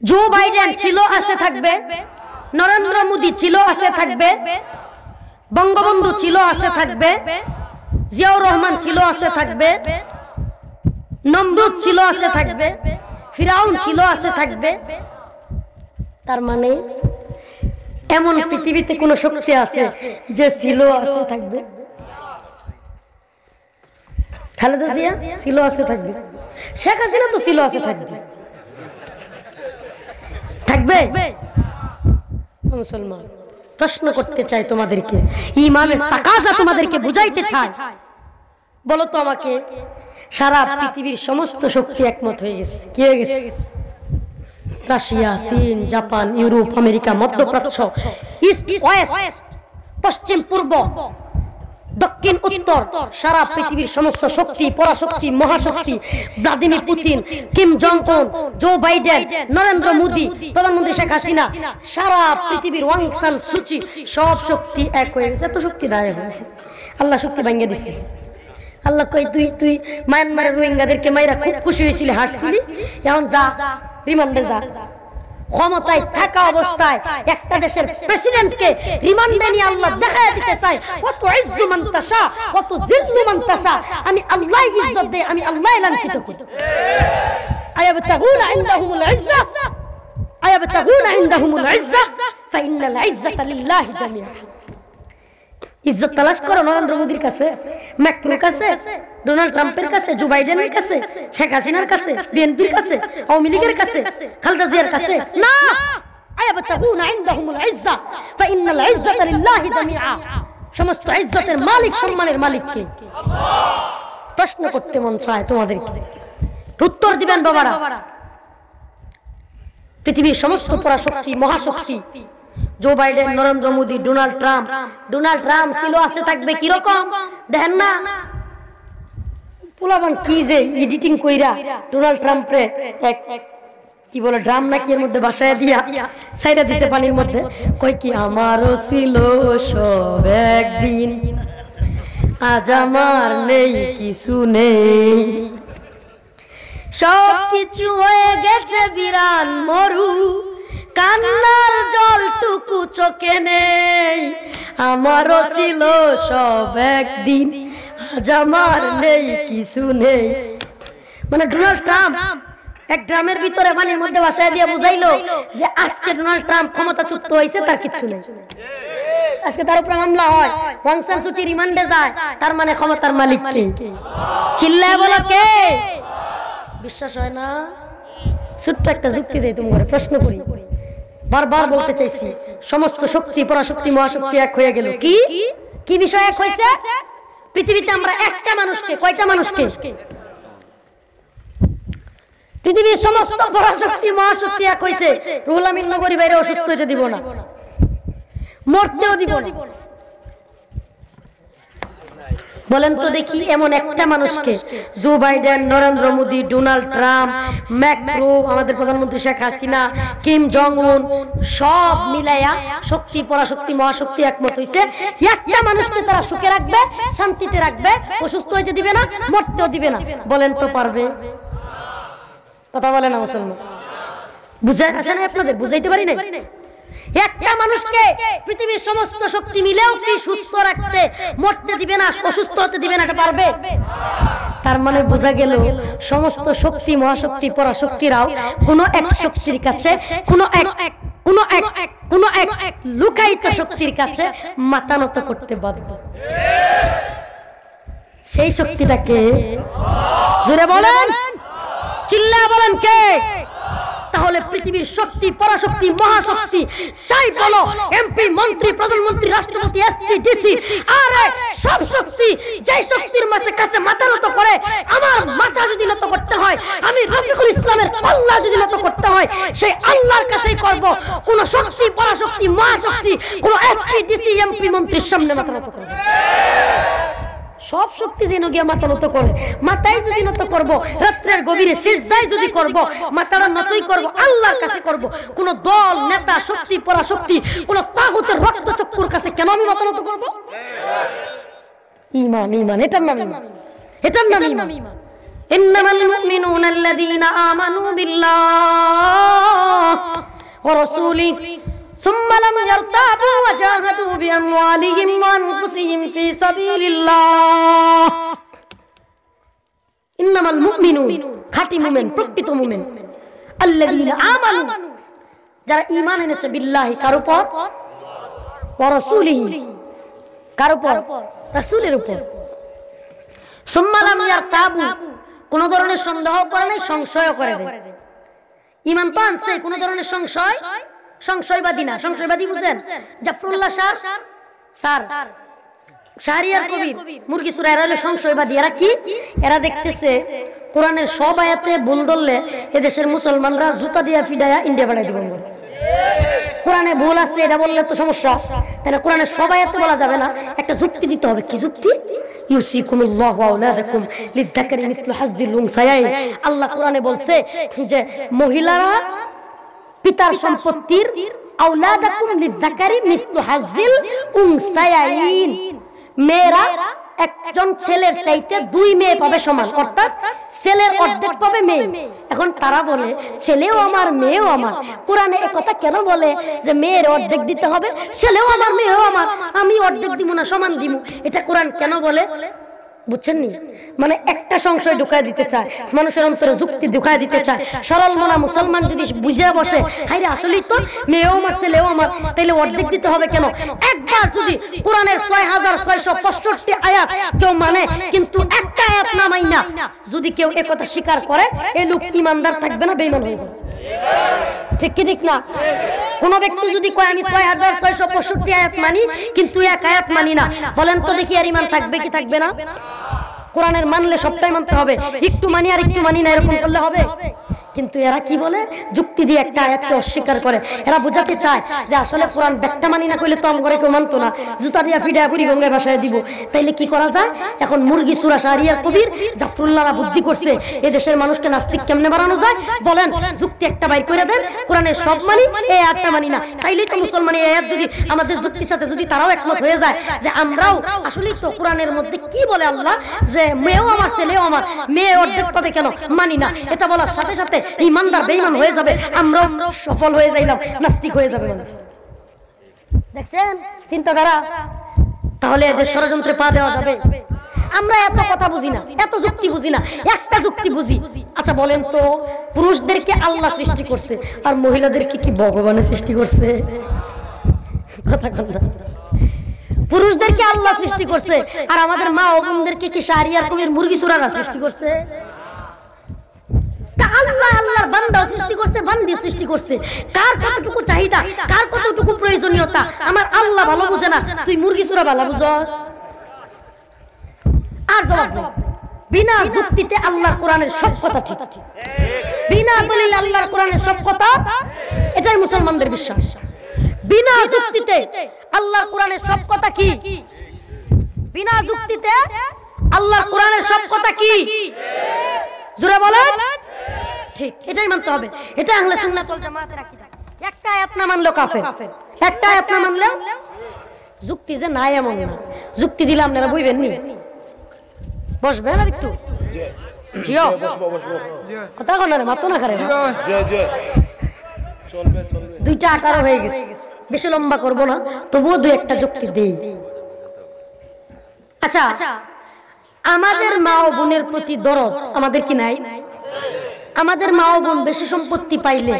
জো বাইডেন ছিল, আছে, থাকবে। নরেন্দ্র মোদী ছিল, আছে, থাকবে। বঙ্গবন্ধু ছিল, আছে, থাকবে। জিয়াউর রহমান ছিল, আছে, থাকবে। নমরুদ ছিল, আছে, থাকবে। ফিরাউন ছিল, আছে, থাকবে। তার মানে এমন পৃথিবীতে কোন শক্তি আছে যে ছিল, আছে, থাকবে? খালেদা জিয়া ছিল, আছে, থাকবে। শেখ হাসিনা তো ছিল, আছে, থাকবে। থাকবে? মুসলমান প্রশ্ন করতে চাই তোমাদেরকে, ঈমানের তাকাজা তোমাদেরকে বুঝাইতে চাই। বলো তো আমাকে, সারা পৃথিবীর সমস্ত শক্তি একমত হয়ে গেছে। কি হয়ে গেছে? রাশিয়া, চীন, জাপান, ইউরোপ, আমেরিকা, মধ্যপ্রাচ্য, ইস্ট ওয়েস্ট, পশ্চিম পূর্ব, দক্ষিণ উত্তর, সারা পৃথিবীর সমস্ত শক্তি, পরাশক্তি, মহাশক্তি, ভ্লাদিমির পুতিন, কিম জং উন, জো বাইডেন, নরেন্দ্র মোদি, প্রধানমন্ত্রী শেখ হাসিনা, সারা পৃথিবীর ওয়াং সান সুচি, সব শক্তি এক হয়ে গেছে। এত শক্তি দাঁড়িয়ে আল্লাহ শক্তি ভাঙিয়ে দিছে। আল্লাহ কই তুই মায়ানমারের রোহিঙ্গাদেরকে মাইরা খুব খুশি হয়েছিলি, হাসছিলি, এখন যা রিমান্ডে যা। ক্ষমতায় থাকা অবস্থায় একটা দেশের প্রেসিডেন্টকে রিমান্ডে নিয়ে আল্লাহ দেখায় দিতে চায়, কত ইজ্জু মান তাশা কত জিল্লু মান তাশা, আমি আল্লাহ ইজ্জত দেই, আমি আল্লাহ লাঞ্ছিত করি। আয়াবতাগুনা ইনদাহুমুল ইজ্জা আয়াবতাগুনা ইনদাহুমুল ইজ্জা ফাইন্নাল ইজ্জাতা লিল্লাহি জামিআ। ইজ্জত তালাশ করো নরেন্দ্র মোদির কাছে, ম্যাক্রোর কাছে, ডোনাল্ড ট্রাম্পের কাছে, জো বাইডেনের কাছে, শেখ হাসিনার কাছে, বিএনপির কাছে, আওয়ামী লীগের কাছে, খালেদা জিয়ার কাছে না। আয়াবতাগুনা ইনদাহুমুল ইজ্জা ফাইন্নাল ইজ্জাতা লিল্লাহি জামিআ। সমস্ত ইজ্জতের মালিক, সম্মানের মালিক কে? আল্লাহ। প্রশ্ন করতে মন চায় তোমাদেরকে, উত্তর দিবেন বাবারা। পৃথিবীর সমস্ত পরাশক্তি, মহাশক্তি, Joe Biden, Narendra Modi, Donald Trump ছিল, আছে, থাকবে। কিরকম দেখেন না পোলাবান কি যে এডিটিং কইরা ডোনাল্ড ট্রাম্পরে এক কি বলে ড্রাম নাকি এর মধ্যে বাসায় দিয়া সাইডা দিতে পানির মধ্যে, কই কি আমারও ছিল সব একদিন, আজ আমার নেই কিছু নেই, সব কিছু হয়ে গেছে বিরান মরু, কান্নার জলটুকু চোখে নেই, আমারও ছিল সব একদিন, আজ আমার নেই কিছু নেই। মানে ডোনাল্ড ট্রাম্প এক ড্রামের ভিতরে পানির মধ্যে বাসায় দিয়ে বুঝাইলো যে আজকে ডোনাল্ড ট্রাম্প ক্ষমতাচ্যুত হয়েছে, তার কিচ্ছু নেই। আজকে তার উপর মামলা হয়, ওয়াং সান সুচি রিমান্ডে যায়, তার মানে ক্ষমতার মালিক কে? চিল্লায় বলো কে? বিশ্বাস হয় না? ছোট্ট একটা যুক্তি দেই তোমার, প্রশ্ন করি, বারবার বলতে চাইছি, সমস্ত শক্তি, পরাশক্তি, মহাশক্তি এক হয়ে গেল। কি কি বিষয় এক হয়েছে? পৃথিবীতে আমরা একটা মানুষকে, কয়টা মানুষকে? পৃথিবীর সমস্ত পরাশক্তি, মহাশক্তি এক হয়েছে। রুহুল আমিন নগরী বাইরে অসুস্থ হতে দিব না, মরতেও দিব না। বলেন তো দেখি, এমন একটা মানুষকে Joe Biden, Narendra Modi, Donald Trump, Macron, আমাদের প্রধানমন্ত্রী শেখ হাসিনা, কিম জং উন, সব মিলাইয়া শক্তি, পরাশক্তি, মহাশক্তি একমত হইছে, একটা মানুষকে তারা সুখে রাখবে, শান্তিতে রাখবে, অসুস্থ হইতে দিবে না, মরতেও দিবে না। বলেন তো পারবে? কথা বলে না মুসলমান? বুঝাই আসে না আপনাদের? বুঝাইতে পারি না? একটা মানুষকে পৃথিবীর সমস্ত শক্তি মিলেও কি সুস্থ রাখতে, মরতে দিবে না, অসুস্থ হতে দিবে না, এটা পারবে? তার মানে বোঝা গেল সমস্ত শক্তি, মহাশক্তি, পরাশক্তিরাও কোনো এক শক্তির কাছে, কোনো এক লুকায়িত শক্তির কাছে মাথা নত করতে বাধ্য। সেই শক্তিটাকে জোরে বলেন, চিল্লা বলেন কে? তাহলে পৃথিবীর শক্তি, পরাশক্তি, মহাশক্তি চাই বলো, এমপি, মন্ত্রী, প্রধানমন্ত্রী, রাষ্ট্রপতি, এসপি, ডিসি, আরে সব শক্তি, যেই শক্তির কাছে মাথা নত করে, আমার মাথা যদি নত করতে হয়, আমি রফিকুল ইসলামের আল্লাহ যদি নত করতে হয়, সেই আল্লাহর কাছেই করব। কোন শক্তি, পরাশক্তি, মহাশক্তি, কোন এসপি, ডিসি, এমপি, মন্ত্রীর সামনে মাথা নত করব। সব শক্তি যেন গিয়ে মাথা নত করে, মাথায় যদি নত করব, রাত্রের গভীরে সিজদায় যদি করব, মাথাটা নতই করব, আল্লাহর কাছে করব। কোন দল, নেতা, শক্তি, পরাশক্তি, কোন তাগুতের রক্ত চক্ষুর কাছে কেন আমি মাথা নত করব? ঈমান, ঈমান, এটার নাম ঈমান, এটার নাম ঈমান। ইন্নামাল মুমিনুনা আল্লাযীনা আমানু বিল্লাহি ওয়া রাসূলিহি ثم لم يرتابوا وجاهدوا بأموالهم وأنفسهم في سبيل الله إنما المؤمنون খাঁটি মুমিন, প্রকৃত মুমিন আল্লাযীনা আমানু, যারা ঈমান এনেছে, বিল্লাহি, কার উপর? ওয়া রাসূলিহি, কার উপর? রাসূলের উপর। সুম্মা লাম ইয়ারতাবু, কোন ধরনের সন্দেহ করে নাই, সংশয় করে নাই। ঈমান তো আনছে, কোন ধরনের সংশয়বাদী না। সংশয়বাদী বুঝেন? জাফরুল্লাহ স্যার শাহরিয়ার কবির মুরগি সূরা এরা হলো সংশয়বাদী। এরা কি? এরা দেখতেছে কোরআনের সব আয়াতে ভুল ধরলে এদেশের মুসলমানরা জুতা দিয়া ফিডায়া ইন্ডিয়া বানাই দিব। কোরআনে ভুল আছে এটা বললে তো সমস্যা, তাহলে কোরআনের সব আয়াতে বলা যাবে না, একটা যুক্তি দিতে হবে। কি যুক্তি? ইউসিকুমুল্লাহু ওয়া আওলাদাকুম লিযযাকারি মিসলু হাজ্জিল উনসায়াইন। আল্লাহ কোরআনে বলছে যে মহিলারা পিতার সম্পত্তির আওলাদাকুম লিযযাকারি মিসলু হাজ্জিল উনসায়াইন, মেয়েরা একজন ছেলের চাইতে 2 মেয়ে পাবে সমান, অর্থাৎ ছেলের অর্ধেক পাবে মেয়ে। এখন তারা বলে ছেলেও আমার মেয়েও আমার, কোরআনে এই কথা কেন বলে যে মেয়ের অর্ধেক দিতে হবে? ছেলেও আমার মেয়েও আমার, আমি অর্ধেক দিব না সমান দিব, এটা কোরআন কেন বলে? বুঝছেন নি? মানে একটা সংশয় ঢুকায় দিতে চায়, মানুষের অন্তরে যুক্তি ঢুকায় দিতে চায়। সরল মনা মুসলমান যদি বুঝে বসে হাইরে আসলেই তো মেয়েও আমার ছেলেও আমার, তাইলে অর্ধেক দিতে হবে কেন? একবার যদি কোরআনের 6665 আয়াত কেউ মানে কিন্তু একটা আয়াত না মাইনা যদি কেউ এই কথা স্বীকার করে, এই লোক ইমানদার থাকবে না, বেঈমান হয়ে যাবে। ঠিক কি ঠিক না? কোন ব্যক্তি যদি কয় আমি 6665 আয়াত মানি কিন্তু এক আয়াত মানি না, বলেন তো দেখি আর ইমান থাকবে কি থাকবে না? কোরআনের মানলে সবটাই মানতে হবে, একটু মানি আর একটু মানি না এরকম করলে হবে? কিন্তু এরা কি বলে? যুক্তি দিয়ে একটা আয়াতকে অস্বীকার করে। এরা বোঝাতে চায় যে আসলে কোরআন ব্যাখ্যা মানি না কইলে তো আমগরে কেউ মানতো না, জুতা দিয়া ফিডা বুড়ি গঙ্গায় ভাষায় দিব। তাইলে কি করা যায়? এখন মুরগি সূরা শাহরিয়ার কবির জাফরুল্লাহরা বুদ্ধি করছে এদেশের মানুষকে নাস্তিক কেমনে বানানো যায়, বলেন যুক্তি একটা বাইর করে দেন। কোরআনের সব মানি, এই আয়াতটা মানি না, তাইলেই তো মুসলমান। এই আয়াত যদি আমাদের যুক্তির সাথে যদি তারাও একমত হয়ে যায় যে আমরাও আসলেই তো কোরআনের মধ্যে কি বলে আল্লাহ যে মেয়েও আমার ছেলেও আমার, মেয়ে অর্ধেক পাবে কেন মানি না, এটা বলার সাথে সাথে ইমানদার বেঈমান হয়ে যাবে, আমরা সফল হয়ে যাইলাম, নাস্তিক হয়ে যাবে মানুষ। দেখছেন চিন্তাধারা? তাহলে এদের ষড়যন্ত্রে পা দেওয়া যাবে। আমরা এত কথা বুঝি না, এত যুক্তি বুঝি না, একটা যুক্তি বুঝি। আচ্ছা বলেন তো পুরুষদেরকে আল্লাহ সৃষ্টি করছে আর মহিলাদেরকে কি ভগবানের সৃষ্টি করছে? কথা কথা পুরুষদেরকে আল্লাহ সৃষ্টি করছে আর আমাদের মা ও বোনদেরকে কি শাহরিয়ার কবির মুরগি সূরারা সৃষ্টি করছে? আল্লাহ আল্লাহর বান্দা সৃষ্টি করছে, বান্দি সৃষ্টি করছে। কার কতটুকু চাহিদা, কার কতটুকু প্রয়োজনীয়তা আমার আল্লাহ ভালো বুঝে না, তুই মুরগি সূরা ভালো বুঝস? আর জবাব বিনা যুক্তিতে আল্লাহর কোরআনের সব কথা ঠিক, বিনা দলিল আল্লাহর কোরআনের সব কথা, এটাই মুসলমানদের বিশ্বাস। বিনা যুক্তিতে আল্লাহর কোরআনের সব কথা কি? বিনা যুক্তিতে আল্লাহর কোরআনের সব কথা কি? জোরে বলেন ঠিক, এটাই মানতে হবে। এটা আহলে সুন্নাত ওয়াল জামাতের আকীদা। একটা আয়াত না মানলেও কাফের, একটা আয়াত না মানলেও। যুক্তি যে নাই এমন না, যুক্তি দিলাম আপনারা বুঝবেন নি। বসবেন আর একটু জিও কথা কোন রে মাতো না করে চলবে 2:18 হয়ে গেছে, বেশি লম্বা করব না, তবুও দুই একটা যুক্তি দেই। আচ্ছা আমাদের মা ও বোনের প্রতি দরদ আমাদের কি নাই? আমাদের মা ও বোন বেশি সম্পত্তি পাইলে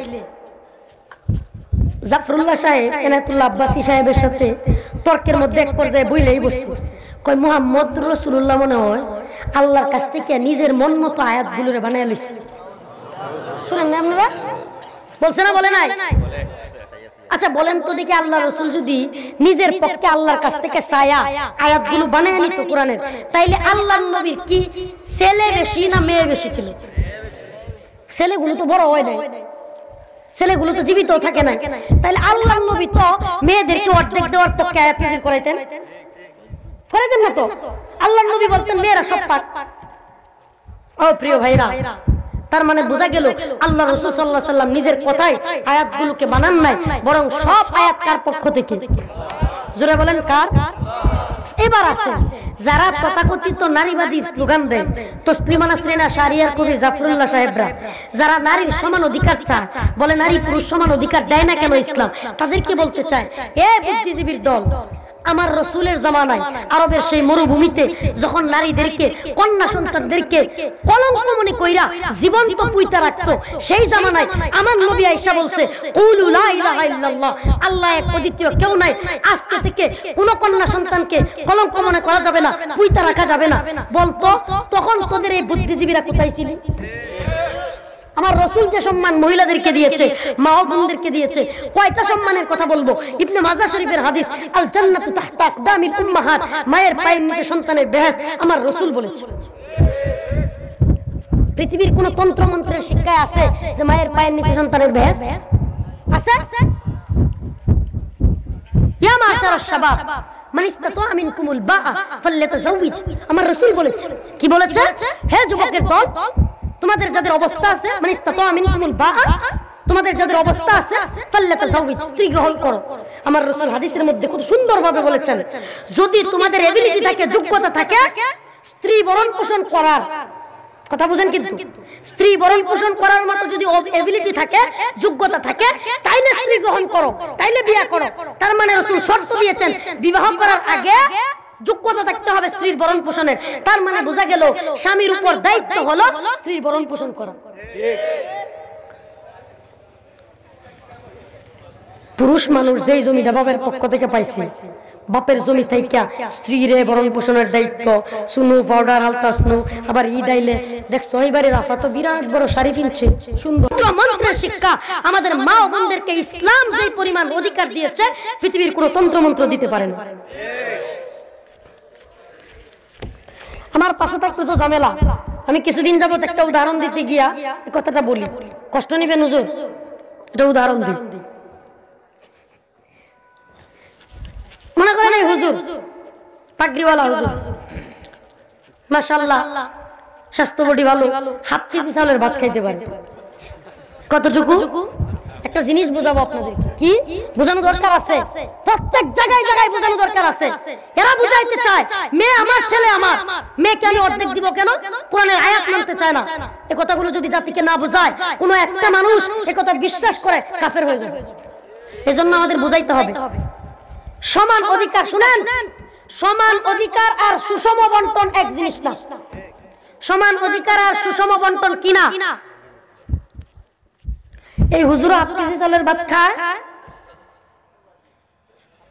জাফরুল্লাহ সাহেব এনায়েতুল্লাহ আব্বাসী সাহেবের সাথে তর্কের মধ্যে এক পর্যায়ে বইলেই বসছে, কয় মুহাম্মদ রাসূলুল্লাহ মনে হয় আল্লাহর কাছ থেকে নিজের মন মতো আয়াতগুলোরে বানায় লইছে। শুনেন না আপনারা? বলছে না বলে নাই? আচ্ছা বলেন তো দেখি আল্লাহ রাসূল যদি নিজের পক্ষে আল্লাহর কাছ থেকে ছায়া আয়াতগুলো বানায় নিত কোরআনের, তাইলে আল্লাহর নবীর কি ছেলে বেশি না মেয়ে বেশি ছিল? ছেলেগুলো তো বড় হয় নাই, ছেলেগুলো তো জীবিত থাকে না, তাইলে আল্লাহর নবী তো মেয়েদেরকে অর্ধেক দেওয়ার পক্ষে আয়াত নাযিল করাইতেন না তো? আল্লাহর নবী বলতেন মেয়েরা সব পাক। ও প্রিয় ভাইরা, তার মানে বোঝা গেল আল্লাহ রাসূল সাল্লাল্লাহু আলাইহি ওয়াসাল্লাম নিজের কথায় আয়াতগুলোকে বানান নাই, বরং সব আয়াত কার পক্ষ থেকে? জোরে বলেন কার? এবার আসেন যারা তথাকথিত নারীবাদী স্লোগান দেয়, তসলিমা নাসরিন শাহরিয়ার কবি জাফরুল্লাহ সাহেবরা, যারা নারীর সমান অধিকার চায়, বলে নারী পুরুষ সমান অধিকার দেয় না কেন ইসলাম, তাদেরকে বলতে চায় এ বুদ্ধিজীবীর দল, আমার রাসূলের জামানায় আরবের সেই মরুভূমিতে যখন নারীদেরকে কন্যা সন্তানদেরকে কলঙ্ক মনে কইরা জীবন্ত পুইতা রাখতো, সেই জামানায় আমার নবী আয়েশা বলছে কুলু লা ইলাহা ইল্লাল্লাহ, আল্লাহ এক অদ্বিতীয় কেউ নাই, আজকে থেকে কোন কন্যা সন্তানকে কলঙ্ক মনে করা যাবে না, পুইতা রাখা যাবে না। বলতো তখন তোদের এই বুদ্ধিজীবীরা কোথায় ছিল? আমার রাসূল যে সম্মান মহিলাদেরকে দিয়েছে, মা ও বোনদেরকে দিয়েছে, কয়টা সম্মানের কথা বলবো? ইবনে মাজাহ শরীফের হাদিস, আল জান্নাতু তাহতা আকদামিল উম্মাহাত, মায়ের পায়ের নিচে সন্তানের বেহেশত, আমার রাসূল বলেছে। পৃথিবীর কোন তন্ত্র মন্ত্রের শিক্ষায় আছে যে মায়ের পায়ের নিচে সন্তানের বেহেশত আছে? ইয়া মাশারাশ শাবাব মান ইসতাতা মিনকুমুল বাআ ফালইতাযাওয়াজ, আমার রাসূল বলেছে। কি বলেছে? হে যুবকের দল, তোমাদের যাদের অবস্থা আছে, মান ইসতাতা মিনকুমুল বাআ, তোমাদের যাদের অবস্থা আছে, ফালইতাযাওয়াজ, স্ত্রী গ্রহণ করো। আমার রাসূল হাদিসের মধ্যে খুব সুন্দরভাবে বলেছেন, যদি তোমাদের এবিলিটি থাকে, যোগ্যতা থাকে স্ত্রী ভরণ পোষণ করার, কথা বুঝেন, কিন্তু স্ত্রী ভরণ পোষণ করার মতো যদি এবিলিটি থাকে, যোগ্যতা থাকে, তাইলে স্ত্রী গ্রহণ করো, তাইলে বিয়ে করো। তার মানে রাসূল শর্ত দিয়েছেন বিবাহ করার আগে যোগ্যতা থাকতে হবে স্ত্রীর ভরণ পোষণের। তার মানে বোঝা গেল স্বামীর উপর দায়িত্ব হলো স্ত্রীর ভরণ পোষণ করা। পুরুষ মানুষ যেই জমিটা বাপের পক্ষ থেকে পাইছে, বাপের জমি থেকে স্ত্রীরে ভরণ পোষণের দায়িত্ব, সুনু পাউডার আলতা স্নু, আবার ঈদ আইলে দেখছো এইবারে রাফা তো বিরাট বড় শাড়ি কিনছে, সুন্দর মন্ত্রের শিক্ষা। আমাদের মা ও বোনদেরকে ইসলাম যে পরিমাণ অধিকার দিয়েছে, পৃথিবীর কোনো তন্ত্রমন্ত্র দিতে পারে না। আমার পাশে থাকতে তো ঝামেলা। আমি কিছুদিন যাবত একটা উদাহরণ দিতে গিয়া এই কথাটা বলি, কষ্ট নিবেন হুজুর, এটা উদাহরণ দিই। মনে করেন এই হুজুর, পাগড়িওয়ালা হুজুর, মাশাআল্লাহ স্বাস্থ্য বডি ভালো, হাফ কেজি চালের ভাত খাইতে পারে। কতটুকু? একটা জিনিস বোঝাবো আপনাদেরকে, কি বোঝানো দরকার আছে, প্রত্যেক জায়গায় জায়গায় বোঝানো দরকার আছে। এরা বুঝাইতে চায় মেয়ে আমার, ছেলে আমার, মেয়েকে আমি অর্ধেক দিব কেন? কোরআনের আয়াত মানতে চায় না। এই কথাগুলো যদি জাতিকে না বোঝায়, কোনো একটা মানুষ এই কথা বিশ্বাস করে কাফের হয়ে যাবে। এজন্য আমাদের বুঝাইতে হবে সমান অধিকার। শুনেন, সমান অধিকার আর সুষম বন্টন এক জিনিস না। সমান অধিকার আর সুষম বন্টন কি না? এই হুজুর হাফ কেজি চালের ভাত খায়,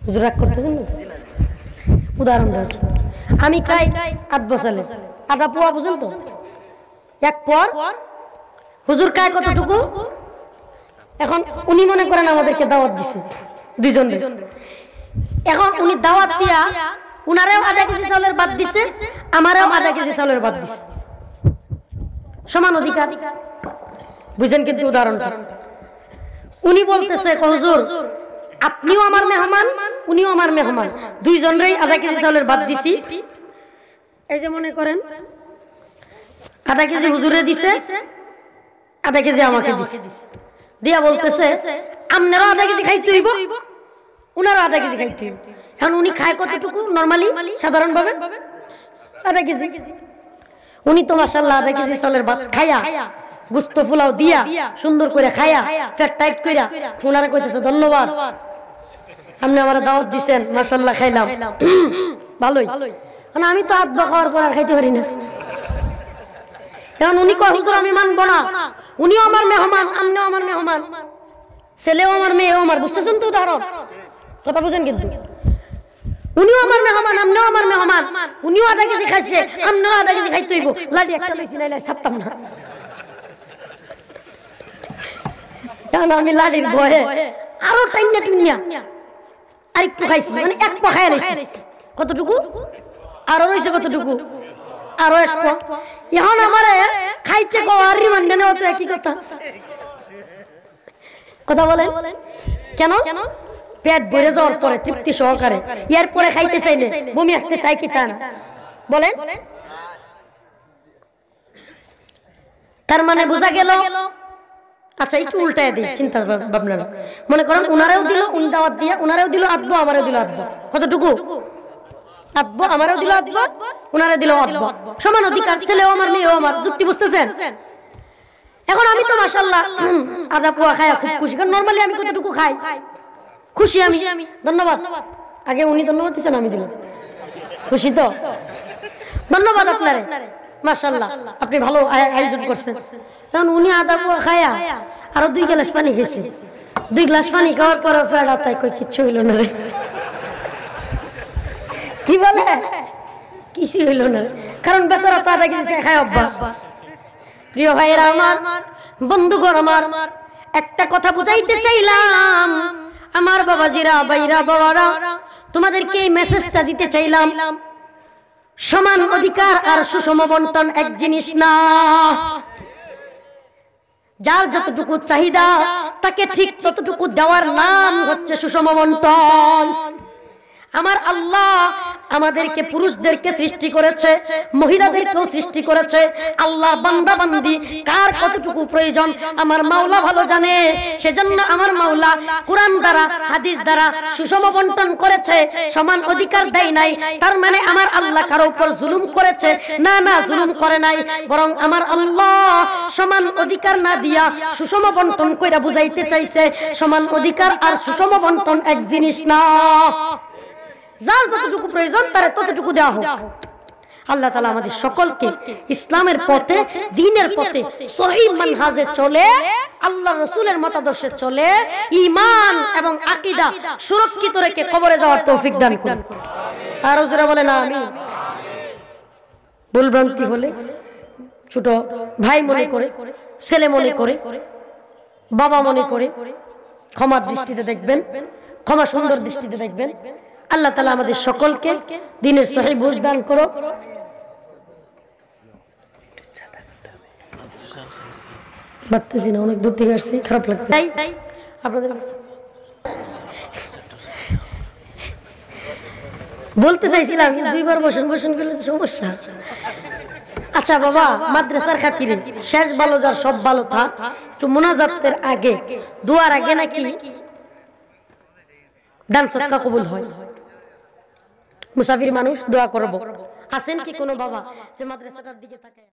হুজুর রাগ করতেছেন না? উদাহরণ দেওয়ার, আমি খাই আধ বছরে আধা পোয়া, বুঝেন তো, এক পর হুজুর খায় কতটুকু? এখন উনি মনে করেন আমাদেরকে দাওয়াত দিছে দুইজন, এখন উনি দাওয়াত দিয়া উনারেও আধা কেজি চালের ভাত দিছে, আমারও আধা কেজি চালের ভাত দিছে, সমান অধিকার, বুঝেন? কিন্তু উদাহরণটা উনি বলতেছে, হুজুর আপনিও আমার মেহমান, উনিও আমার মেহমান, দুইজনেরই আধা কেজি চালের ভাত দিছি। এই যে মনে করেন আধা কেজি হুজুরে দিছে, আধা কেজি আমাকে দিছে, দিয়া বলতেছে আপনারও আধা কেজি খাইতে হইব, উনারও আধা কেজি খাইতে হইব। এখন উনি খায় কতটুকু নরমালি, সাধারণ ভাবে? আধা কেজি। উনি তো মাশাআল্লাহ আধা কেজি চালের ভাত খাইয়া, গুস্ত পোলাও দিয়া সুন্দর করে খাইয়া, পেট টাইট কইরা উনারে কইতেছে ধন্যবাদ, আপনি আমার দাওয়াত দিছেন, মাশাআল্লাহ খাইলাম, ভালোই। মানে আমি তো আধা খাওয়ার পর আর খাইতে পারি না। এখন উনি কয় হুজুর আমি মানবো না, উনিও আমার মেহমান, আপনিও আমার মেহমান, ছেলেও আমার, মেয়েও আমার, বুঝতেছেন তো উদাহরণ? কথা বুঝেন? কিন্তু উনিও আমার মেহমান, আপনিও আমার মেহমান, উনিও আধা কেজি খাইছে, আপনিও আধা কেজি খাইতে হইব। লাঠি একটা লইছি, নাইলে ছাড়তাম না। কারণ আমি লাঠির ভয়ে আরো টাইনা টুনিয়া আর একটু খাইছি, মানে এক পা খাইয়া লাইছি। কতটুকু? আরো রইছে কতটুকু? আরো এক পা। এখন আমারে খাইতে কওয়ার রিমান্ডে নেওয়া তো একই কথা। কথা বলেন কেন? পেট ভরে যাওয়ার পরে তৃপ্তি সহকারে, এর পরে খাইতে চাইলে বমি আসতে চাই কি চায় না? বলেন। তার মানে বোঝা গেল, আচ্ছা একটু উল্টায় দিই চিন্তা ভাবনা। মনে করেন উনারেও দিল, উনি দাওয়াত দিয়ে উনারেও দিল আধবো, আমারও দিল আধবো। কতটুকু? আধবো, আমারও দিল আধবো, উনারে দিল আধবো, সমান অধিকার, ছেলেও আমার, মেয়েও আমার। যুক্তি বুঝতেছেন? এখন আমি তো মাশাআল্লাহ আধা পোয়া খাই খুব খুশি, কারণ নরমালি আমি কতটুকু খাই, খুশি আমি। ধন্যবাদ। আগে উনি ধন্যবাদ দিচ্ছেন, আমি দিলাম, খুশি তো? ধন্যবাদ আপনারে, মাশাআল্লাহ আপনি ভালো আয়োজন করছেন। কারণ উনি আধা পোয়া খায়া আরো 2 গ্লাস পানি খেয়েছে, 2 গ্লাস পানি খাওয়ার পর পেড়া তাই কই কিচ্ছু হইল না রে। কি বলে? কিছু হইল না, কারণ বেচারা তো আধা কেজি খায় অভ্যাস। প্রিয় ভাইয়েরা আমার, বন্ধুগণ আমার, একটা কথা বুঝাইতে চাইলাম, আমার বাবাজিরা, ভাইরা, বাবারা, তোমাদেরকে এই মেসেজটা দিতে চাইলাম, সমান অধিকার আর সুষম বন্টন এক জিনিস না। যার যতটুকু চাহিদা তাকে ঠিক ততটুকু দেওয়ার নাম হচ্ছে সুষম বন্টন। আমার আল্লাহ আমাদেরকে পুরুষদেরকে সৃষ্টি করেছে, মহিলাদেরকেও সৃষ্টি করেছে। আল্লাহর বান্দা বান্দি কার কতটুকু প্রয়োজন আমার মাওলা ভালো জানে। সেজন্য আমার মাওলা কুরআন দ্বারা, হাদিস দ্বারা সুষম বন্টন করেছে, সমান অধিকার দেয় নাই। তার মানে আমার আল্লাহ কারো উপর জুলুম করেছে? না, না, জুলুম করে নাই। বরং আমার আল্লাহ সমান অধিকার না দিয়া সুষম বন্টন কইরা বুঝাইতে চাইছে সমান অধিকার আর সুষম বন্টন এক জিনিস না। যার যতটুকু প্রয়োজন তার ততটুকু দেওয়া হোক। আল্লাহ তাআলা আমাদের সকলকে ইসলামের পথে, দ্বীনের পথে, সহিহ মানহাজে চলে, আল্লাহ রাসূলের মতাদর্শে চলে, ঈমান এবং আকীদা সুরক্ষিত রেখে কবরে যাওয়ার তৌফিক দান করুন। আর যারা বলেন আমিন। ভুলভ্রান্তি হলে ছোট ভাই মনে করে, ছেলে মনে করে, বাবা মনে করে ক্ষমার দৃষ্টিতে দেখবেন, ক্ষমা সুন্দর দৃষ্টিতে দেখবেন। আল্লাহ তাআলা আমাদের সকলকে দ্বীনের সহিহ বুঝ দান করো। বাড়তেছি না, অনেক দূর থেকে আসছি, খারাপ লাগছে আপনাদের কাছে। বলতে চাইছিলাম দুইবার বসেন বসেন করলে সমস্যা। আচ্ছা বাবা, মাদ্রাসার খাতিরে শেষ ভালো যার সব ভালো থাক, একটু মুনাজাতের আগে, দোয়ার আগে নাকি দান সদকা কবুল হয়। মুসাফির মানুষ দোয়া করব। আছেন কি কোনো বাবা যে মাদ্রাসাটার দিকে তাকায়?